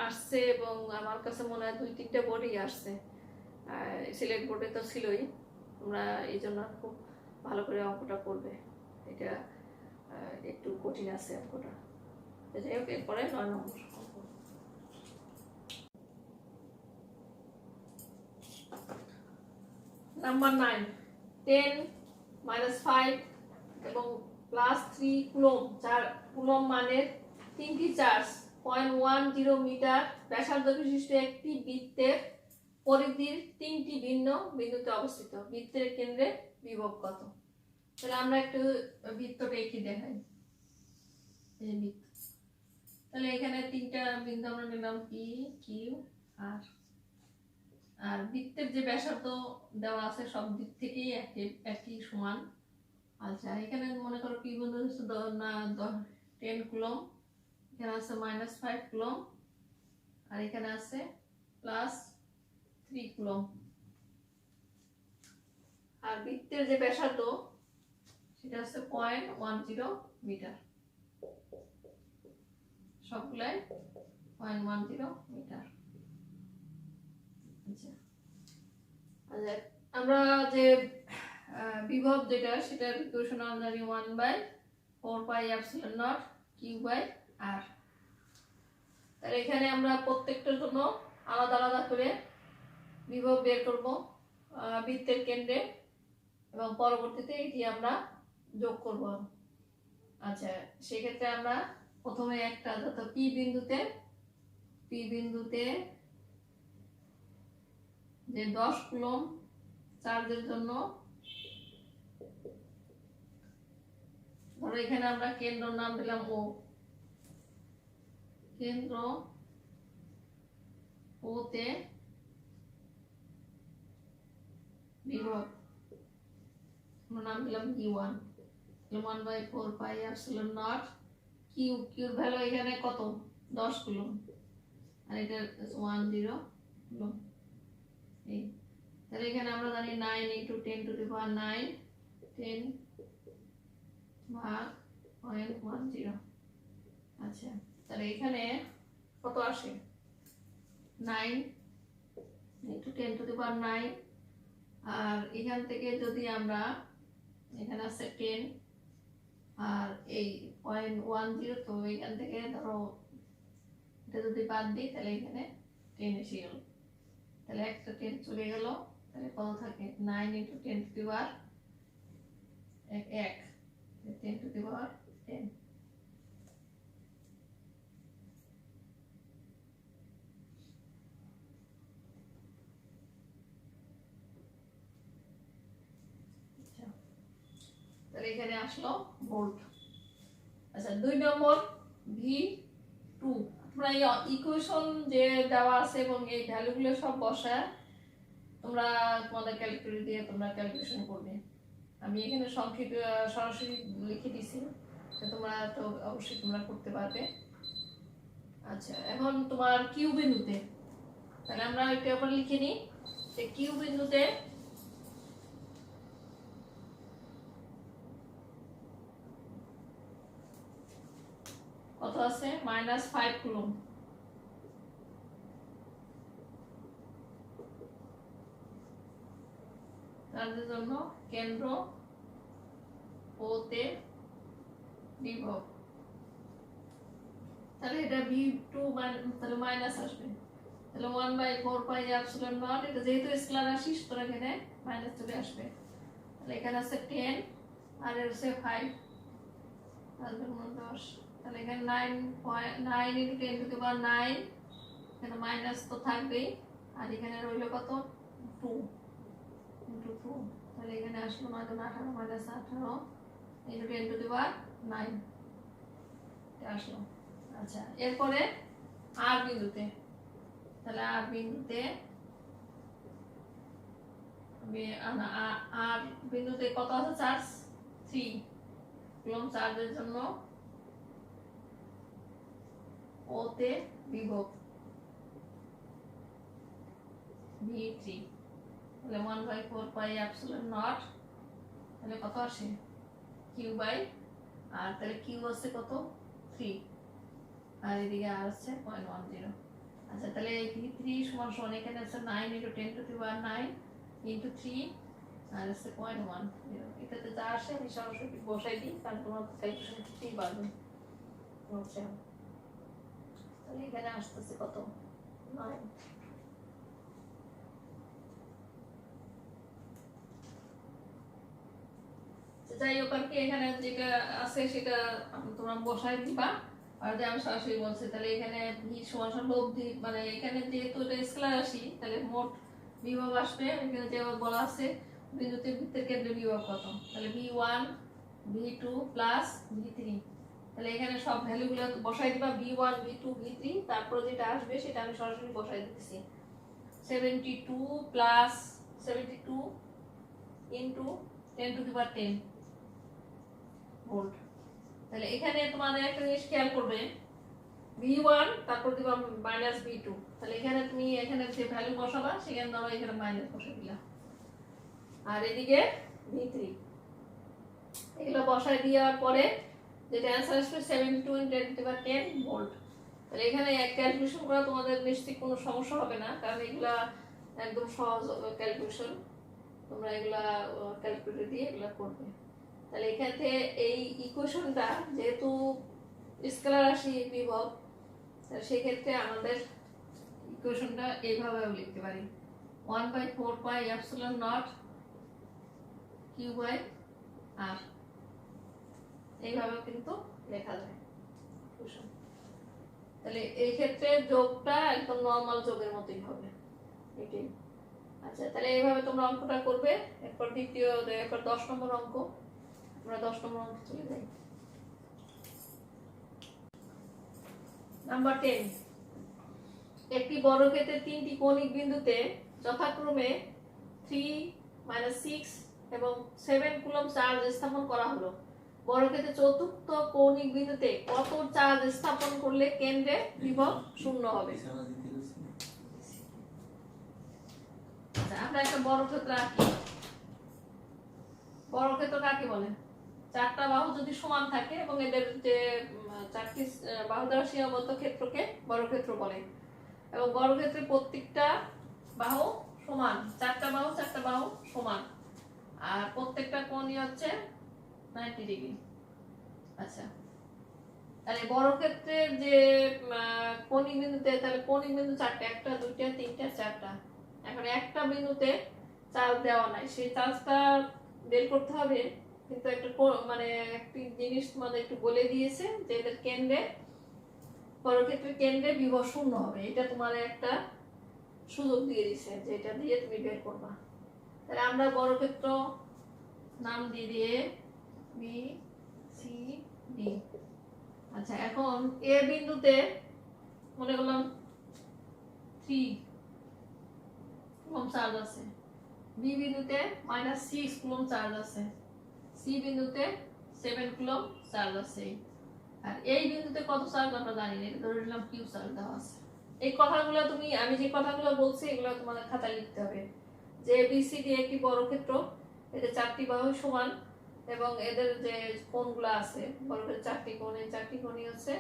আসছে এবং আমার কাছে মনে হয় 2-3টা বোর্ডেই আসছে, সিলেট বোর্ডে তো ছিলই। তোমরা এই জন্য খুব ভালো করে অঙ্কটা করবে, এটা একটু কঠিন আছে অঙ্কটা। যাই হোক, এরপরে 9 নম্বর নাম্বার 9, 10 - 5 এবং +3 কুলম, কুলম মানের 3টি চার্জ 0.10 মিটার ব্যাসার্ধ বিশিষ্ট একটি বৃত্তের পরিধির 3টি ভিন্ন বিন্দুতে অবস্থিত। বৃত্তের কেন্দ্রে বিভব কত? তাহলে আমরা একটু বৃত্তটা এঁকে দেখাই। এই বৃত্ত, তাহলে এখানে 3টা বিন্দু আমরা নিলাম P, Q, R। আর বৃত্তের যে ব্যাসার্ধ দেওয়া আছে সব দিক থেকেই একই সমান। আচ্ছা, এখানে মনে করো P বিন্দু হচ্ছে 10 কুলম, এখানে আছে -5 কুলম, আর এখানে আছে +3 কুলম। আর বৃত্তের যে ব্যাসার্ধ এটা হচ্ছে 0.10 মিটার, সবগুলাই 0.10 মিটার। আচ্ছা, আমরা যে বিভব যেটা সেটার ইকুয়েশন আমরা জানি 1/4πε0 Q/r। তাহলে এখানে আমরা প্রত্যেকটার জন্য আলাদা আলাদা করে বিভব বের করব বৃত্তের কেন্দ্রে, এবং পরবর্তীতে এটি আমরা যোগ করব। আচ্ছা, সেক্ষেত্রে আমরা প্রথমে একটা যত পি বিন্দুতে যে 10 কুলম্ব চার্জের জন্য, ধরো এখানে আমরা কেন্দ্র নাম দিলাম ও, কেন্দ্র ওতে বিভব নাম দিলাম Q1, 1/4πε0 কিউর ভ্যালু এখানে কত 10 কুলম্ব, আর এটা 10 কুলম্ব। এই তাহলে এখানে আমরা জানি 9 × 10⁹ 10 ভাগ 0.10। আচ্ছা, তাহলে এখানে কত আসে 9 × 10⁹, আর এখান থেকে যদি আমরা, এখানে আছে 10 আর এই 0.10, তো এখান থেকে ধরো এটা যদি বাদ দিই তাহলে এখানে 10 এসে গেল, তাহলে একটা 10 চলে গেল, তাহলে কত থাকে 9 × 10⁻1 10⁻10। তাহলে এখানে আসলো ভোল্ট। আচ্ছা, 2 নম্বর V2, তোমরা এই ইকুয়েশন যে দেওয়া আছে এবং এই ভ্যালুগুলো সব বসায় তোমরা তোমাদের ক্যালকুলেটর দিয়ে তোমরা ক্যালকুলেশন করবে। আমি এখানে সংক্ষিপ্ত সরাসরি লিখে দিছি, তো তোমরা তো অবশ্যই তোমরা করতে পারবে। আচ্ছা, এখন তোমার কিউ বিন্দুতে, তাহলে আমরা এটা আবার লিখে নিই যে কিউ বিন্দুতে কত আছে -5 কুলম্ব। তার জন্য কেন্দ্র ওতে বিভব, তাহলে এটা V2 তাহলে মাইনাস আসবে, তাহলে 1/4πε0, এটা যেহেতু স্কেলার রাশি সুতরাং এখানে মাইনাস চলে আসবে। তাহলে এখানে আছে 10 আর এর আছে 5 আসবে 10, তাহলে এখানে 9 × 10⁹, এখানে মাইনাস তো থাকবেই, আর এখানে রইল কত 2 × 2, তাহলে এখানে আসলো 9 × 18 - 18 × 10⁹ এটা আসলো। আচ্ছা, এরপরে আর বিন্দুতে, তাহলে আর বিন্দুতে কত আছে চার্জ 3 কুলম্ব চার্জের জন্য ওতে বিভব V3, তাহলে 1/4πε0, তাহলে কত আসে Q/, আর তাহলে Q আছে কত 3, আর এদিকে আর আছে 0.10। আচ্ছা, তাহলে V3 সমান এখানে আছে 9 × 10⁹ 3 আর আছে 0.10, এটাতে যা আসে আমি সরাসরি বসাই দিই, কারণ তোমার ক্যালকুলেশন করতেই পারবে। তাহলে এখানে আসতেছে কত 9। যাই হোক, আর কি এখানে যেটা আছে সেটা তোমরা বসাই দিবা, আর যে আমি সরাসরি বলছি, তাহলে এখানে V = লব্ধি, মানে এখানে যেহেতু এটা স্কেলার রাশি, তাহলে মোট বিভব আসবে, এখানে যে বলা আছে বিন্দুতে বৃত্তের কেন্দ্রে বিভব কত, তাহলে V1 V2 প্লাস V3, তাহলে এখানে সব ভ্যালুগুলো বসাই দিবা, V1 V2 V3, তারপর যেটা আসবে সেটা আমি সরাসরি বসাই দিতেছি, 72 প্লাস 72 ইনটু 10⁻10 ভোল্ট। তাহলে এখানে তোমাদের একটা জিনিস খেয়াল করবে, V1 তারপর দিবা -V2, তাহলে এখানে তুমি এখানে যে ভ্যালু বসাবা সেখানে ধরো এখানে মাইনাস বসে দিলা, আর এদিকে V3, এগুলো বসায় দেওয়ার পরে যেটা অ্যান্সার আসবে 72 × 10 ভোল্ট। তাহলে এখানে ক্যালকুলেশন করা তোমাদের নিশ্চিত কোনো সমস্যা হবে না, কারণ এগুলা একদম সহজ ক্যালকুলেশন, তোমরা এগুলা ক্যালকুলেটর দিয়ে এগুলা করবে। তাহলে এখান থেকে এই ইকুয়েশনটা যেহেতু স্কেলার রাশি বিভব, সেক্ষেত্রে আমাদের ইকুয়েশনটা এইভাবেও লিখতে পারি 1/4πε0 Q/R, এইভাবেও কিন্তু লেখা যায় ইকুয়েশন। তাহলে এই ক্ষেত্রে যোগটা একদম নরমাল যোগের মতোই হবে এটাই। আচ্ছা, তাহলে এইভাবে তোমরা অঙ্কটা করবে। এরপর এরপর 10 নম্বর অঙ্ক, আমরা 10 নম্বর অঙ্কে চলে যাই। নাম্বার 10, একটি বর্গক্ষেত্রের 3টি কৌণিক বিন্দুতে যথাক্রমে 3, -6 এবং 7 কুলম্ব চার্জ স্থাপন করা হলো। বর্গক্ষেত্রের চতুর্থ কৌণিক বিন্দুতে কত চার্জ স্থাপন করলে কেন্দ্রে বিভব 0 হবে? আমরা একটা বর্গক্ষেত্র আঁকি। বর্গক্ষেত্র কাকে বলে? চারটা বাহু যদি সমান থাকে এবং এদের যে চারটি বাহু দ্বারা সীমাবদ্ধ ক্ষেত্রকে বর্গক্ষেত্র বলে, এবং বর্গক্ষেত্রের প্রত্যেকটা বাহু সমান, চারটা বাহু সমান, আর প্রত্যেকটা কোণই হচ্ছে 90 ডিগ্রি। আচ্ছা, তাহলে বর্গক্ষেত্রের যে কৌণিক বিন্দুতে, তাহলে কৌণিক বিন্দু চারটা, 1, 2, 3, 4টা। এখন একটা বিন্দুতে চার্জ দেওয়া নাই, সেই চার্জটা বের করতে হবে। কিন্তু একটা মানে একটি জিনিস তোমাদের একটু বলে দিয়েছে যে এদের কেন্দ্রে, বর্গক্ষেত্রের কেন্দ্রে বিভব 0 হবে। এটা তোমার একটা সুযোগ দিয়ে দিয়েছে যে এটা দিয়ে তুমি বের করবা। তাহলে আমরা বর্গক্ষেত্র নাম দিয়ে বি সি ডি। আচ্ছা, এখন এ বিন্দুতে মনে করলাম 3 কুলম্ব চার্জ আছে, বি বিন্দুতে -6 কুলম্ব চার্জ আছে, সি বিন্দুতে 7 কুলম্ব চার্জ আছে, আর এই বিন্দুতে কত চার্জ আমরা জানি না, এটা ধরে নিলাম কিউ চার্জ দেওয়া আছে। এই কথাগুলো আমি যে কথাগুলো বলছি এগুলো তোমাদের খাতায় লিখতে হবে যে বিসিডি একটি বর্গক্ষেত্র, এদের চারটি বাহু সমান এবং এদের যে কোণগুলো আছে বর্গের চারটি কোণ, এই চারটি কোণই হচ্ছে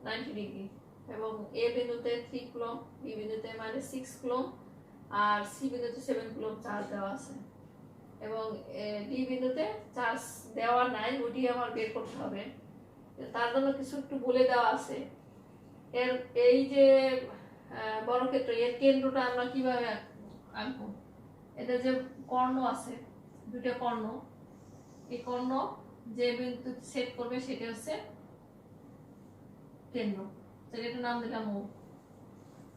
90 ডিগ্রি, এবং এ বিন্দুতে 3 কুলম্ব, বি বিন্দুতে -6 কুলম্ব, আর সি বিন্দুতে 7 কুলম্ব চার্জ দেওয়া আছে, এবং ডি বিন্দুতে চার্জ দেওয়া নাই, ওটি আমার বের করতে হবে। তার জন্য কিছু একটু বলে দেওয়া আছে। এর এই যে বর্গক্ষেত্র, এর কেন্দ্রটা আমরা কিভাবে আঁকবো? এদের যে কর্ণ আছে, দুটো কর্ণ, এই কর্ণ যে বিন্দু সেট করবে সেটা হচ্ছে কেন্দ্র, সেটার নাম দিলাম ও।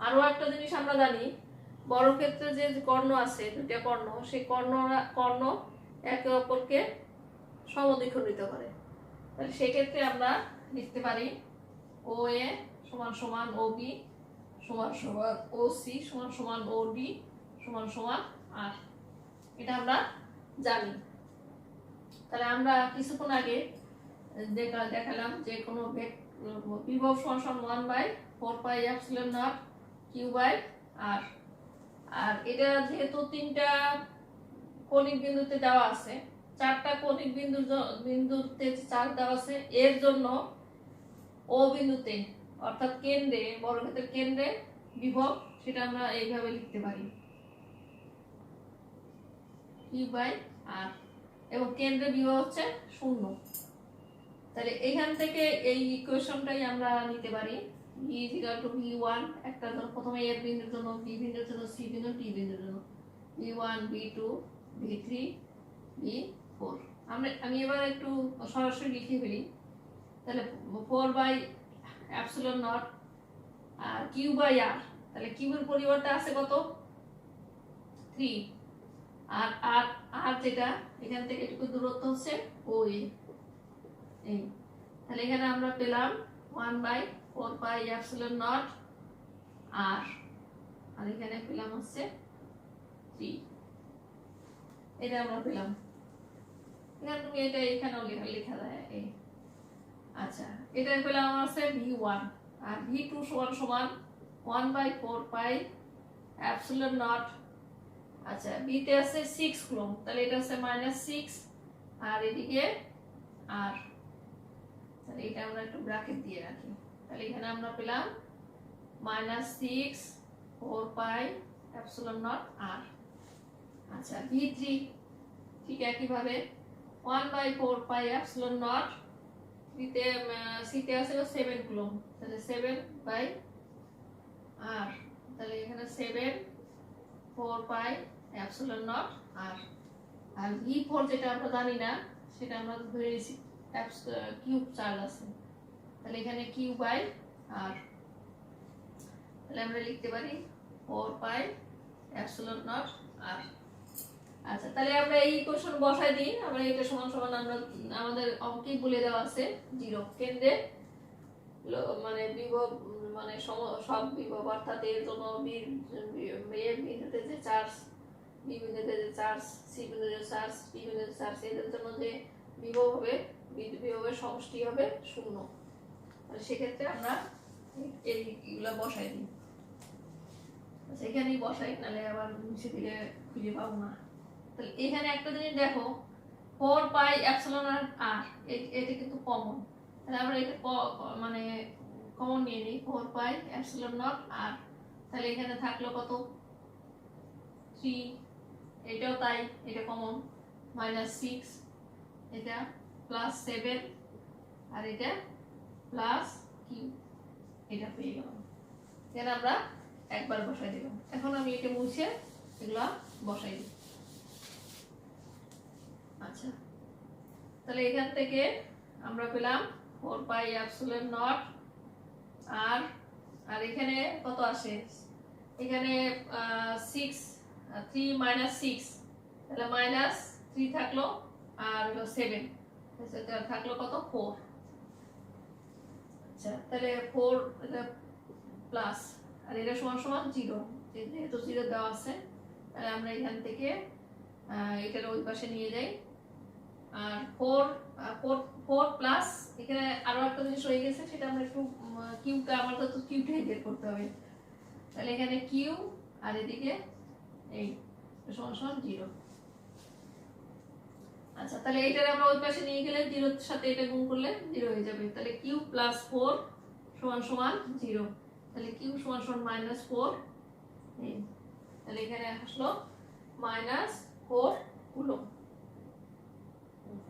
আরো একটা জিনিস আমরা জানি, বর্গক্ষেত্রে যে কর্ণ আছে, দুটো কর্ণ, সেই কর্ণ একে অপরকে সমদ্বিখণ্ডিত করে। তাহলে সেক্ষেত্রে আমরা লিখতে পারি ও এ সমান সমান ও বি সমান সমান ও সি সমান সমান ও ডি সমান সমান আর, এটা আমরা জানি। তাহলে আমরা কিছুক্ষণ আগে দেখালাম যে কোনো বিভব সমান 1/4πε0 Q/R, আর এটা যেহেতু 3টা কৌণিক বিন্দুতে দেওয়া আছে, চারটা কৌণিক বিন্দুতে চার্জ দেওয়া আছে, এর জন্য ও বিন্দুতে অর্থাৎ কেন্দ্রে, বর্গক্ষেত্রের কেন্দ্রে বিভব, সেটা আমরা এইভাবে লিখতে পারি Q/R, এবং কেন্দ্রে বিভব হচ্ছে 0। তাহলে এখান থেকে এই ইকুয়েশনটাই আমরা নিতে পারি V = V1, একটা প্রথমে এর বিন্দুর জন্য, বি বিন্দুর জন্য, সি বিন্দু, ডি বিন্দুর জন্য V1, V2, V3, V4। আমি এবার একটু সরাসরি লিখে ফেলি। তাহলে 4/ε0 আর Q/R, তাহলে কিউবের পরিবর্তে আছে কত? 3, আর আর আর যেটা এখান থেকে এটুকু দূরত্ব হচ্ছে OA, এই। তাহলে এখানে আমরা পেলাম 1/4πε0 আর এখানে পেলাম হচ্ছে 3, এটা আমরা পেলাম। এখানে তুমি এটা এখানেও লেখা যায় এই। আচ্ছা, এটা পেলাম আছে V1, আর V2 সমান সমান 1/4πε0। আচ্ছা, B তে আছে 6 কুলম্ব, তাহলে এটা আছে -6, আর এদিকে আর, তাহলে এটা আমরা একটু ব্র্যাকেট দিয়ে রাখি। তাহলে এখানে আমরা পেলাম -6/4πε0 r। আচ্ছা v3 ঠিক একইভাবে 1/4πε0, সিতে আছে 7 কুলম্ব, তাহলে 7/r, তাহলে এখানে 7/4πε0 r। আর v4 যেটা আমরা জানি না, সেটা আমরা ধরে নিয়েছি কিউব চার্জ আছে, তাহলে এখানে q/r, তাহলে আমরা লিখতে পারি 4πε0 r। আচ্ছা, তাহলে আমরা এই কোশ্চেন বসাই দিই। আমরা এটা সমান সমান আমরা আমাদের অঙ্কে বলে দেওয়া আছে 0 কেন্দ্রে মানে বিভব মানে সব বিভব, অর্থাৎ এর জন্য বিন্দুতে যে চার্জ, বি বিন্দুতে যে চার্জ, সি বিন্দুতে যে চার্জ, ডি বিন্দুতে চার্জ, এদের জন্য যে বিভব হবে, বিভবের সমষ্টি হবে 0। তাহলে সেক্ষেত্রে আমরা এইগুলা বসাই দিই। আচ্ছা, এখানেই বসাই, নাহলে আবার মুছে দিলে খুঁজে পাবো না। তাহলে এখানে একটা জিনিস দেখো, 4πε0 r, এটা কিন্তু কমন, তাহলে আমরা এটা মানে কমন নিয়ে নিই, 4πε0 r। তাহলে এখানে থাকলো কত 3, এটাও তাই, এটা কমন, -6, এটা +7, আর এটা +q, এটা পেয়ে গেলাম। এখানে আমরা একবার বসাই দিলাম। এখন আমি এটা মুছে এগুলা বসাই দিই। আচ্ছা, তাহলে এখান থেকে আমরা পেলাম 4πε0 r, আর এখানে কত আসে, এখানে 6, 3 - 6, তাহলে -3 থাকলো, আর হলো 7, থাকলো কত 4। আচ্ছা, তাহলে 4 এটা প্লাস, আর এটা সমান সমান 0, যেহেতু 0 দেওয়া আছে, তাহলে আমরা এখান থেকে এটার ওই পাশে নিয়ে যাই। আর 4 প্লাস এখানে আরো একটা জিনিস হয়ে গেছে, সেটা আমরা একটু কিউটা আমাদের তো কিউটাই বের করতে হবে। তাহলে এখানে কিউ, আর এদিকে এই সমান সমান 0। আচ্ছা, তাহলে এইটার আমরা ওই পাশে নিয়ে গেলে 0 এর সাথে এটা গুণ করলে 0 হয়ে যাবে। তাহলে কিউ + 4 সমান সমান 0, তাহলে কিউ সমান সমান -4, তাহলে এখানে আসলো -4 কুলম্ব।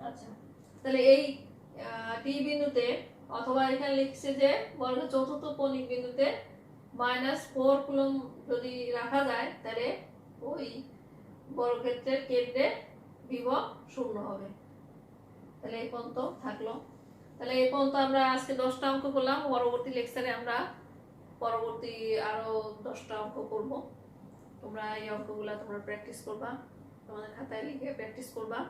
আচ্ছা, তাহলে এই টি বিন্দুতে, অথবা এখানে লিখছে যে বর্গের চতুর্থ কৌণিক বিন্দুতে -4 কুলম্ব যদি রাখা যায়, তাহলে ওই বর্গক্ষেত্রের কেন্দ্রে বিভব 0 হবে। তাহলে এই পর্যন্ত থাকলো। তাহলে এই পর্যন্ত আমরা আজকে 10টা অঙ্ক করলাম। পরবর্তী লেকচারে আমরা পরবর্তী আরো 10টা অঙ্ক করব। তোমরা এই অঙ্কগুলো তোমরা প্র্যাকটিস করবা, তোমাদের খাতায় লিখে প্র্যাকটিস করবা,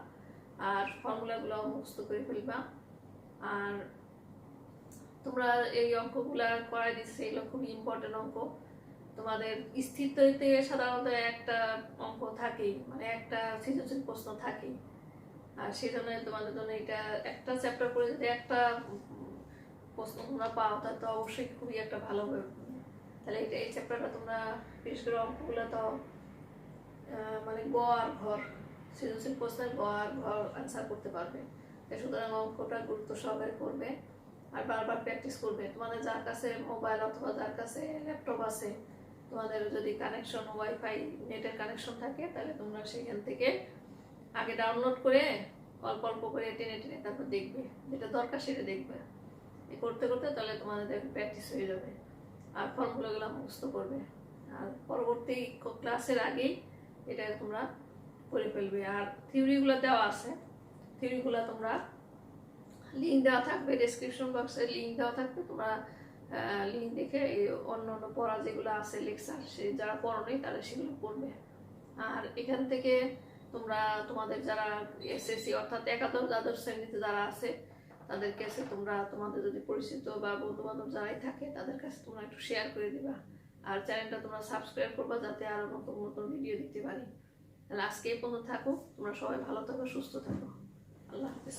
আর ফর্মুলাগুলো মুখস্থ করে ফেলবা। আর তোমরা এই অঙ্কগুলা করাই দিচ্ছে, এগুলো খুবই ইম্পর্টেন্ট অঙ্ক। তোমাদের স্থির তরিতে সাধারণত একটা অঙ্ক থাকেই, মানে একটা সৃজনশীল প্রশ্ন থাকেই, আর সেই জন্য তোমাদের জন্য এটা একটা চ্যাপ্টার করে যদি একটা প্রশ্ন তোমরা পাও, তাহলে তো অবশ্যই খুবই একটা ভালো হবে। তাহলে এই চ্যাপ্টারটা তোমরা বিশেষ করে অঙ্কগুলো তো মানে গ আর ঘর, সৃজনশীল প্রশ্নের গ আর ঘর আনসার করতে পারবে। সুতরাং অঙ্কটা গুরুত্ব সহকারে করবে, আর বারবার প্র্যাকটিস করবে। তোমাদের যার কাছে মোবাইল অথবা যার কাছে ল্যাপটপ আছে, তোমাদের যদি কানেকশন ওয়াইফাই নেটের কানেকশন থাকে, তাহলে তোমরা সেখান থেকে আগে ডাউনলোড করে অল্প অল্প করে টেনে টেনে তারপর দেখবে, যেটা দরকার সেটা দেখবে। এই করতে করতে তাহলে তোমাদের প্র্যাকটিস হয়ে যাবে, আর ফর্মুলাগুলো মুখস্থ করবে, আর পরবর্তী ক্লাসের আগেই এটা তোমরা করে ফেলবে। আর থিওরিগুলো দেওয়া আছে, থিওরিগুলো তোমরা লিঙ্ক দেওয়া থাকবে, ডেসক্রিপশন বক্সে লিঙ্ক দেওয়া থাকবে, তোমরা লিঙ্ক দেখে অন্য অন্য পড়া যেগুলো আছে লেকচার, সে যারা পড়নি তারা সেগুলো পড়বে। আর এখান থেকে তোমরা তোমাদের যারা এসএসসি অর্থাৎ একাদশ দ্বাদশ শ্রেণীতে যারা আছে, তাদের কাছে তোমরা তোমাদের যদি পরিচিত বা বন্ধু বান্ধব যারাই থাকে, তাদের কাছে তোমরা একটু শেয়ার করে দিবা, আর চ্যানেলটা তোমরা সাবস্ক্রাইব করবা, যাতে আরো নতুন নতুন ভিডিও দিতে পারি। তাহলে আজকে এই পর্যন্ত থাকো, তোমরা সবাই ভালো থাকো, সুস্থ থাকো। আল্লাহ হাফেজ।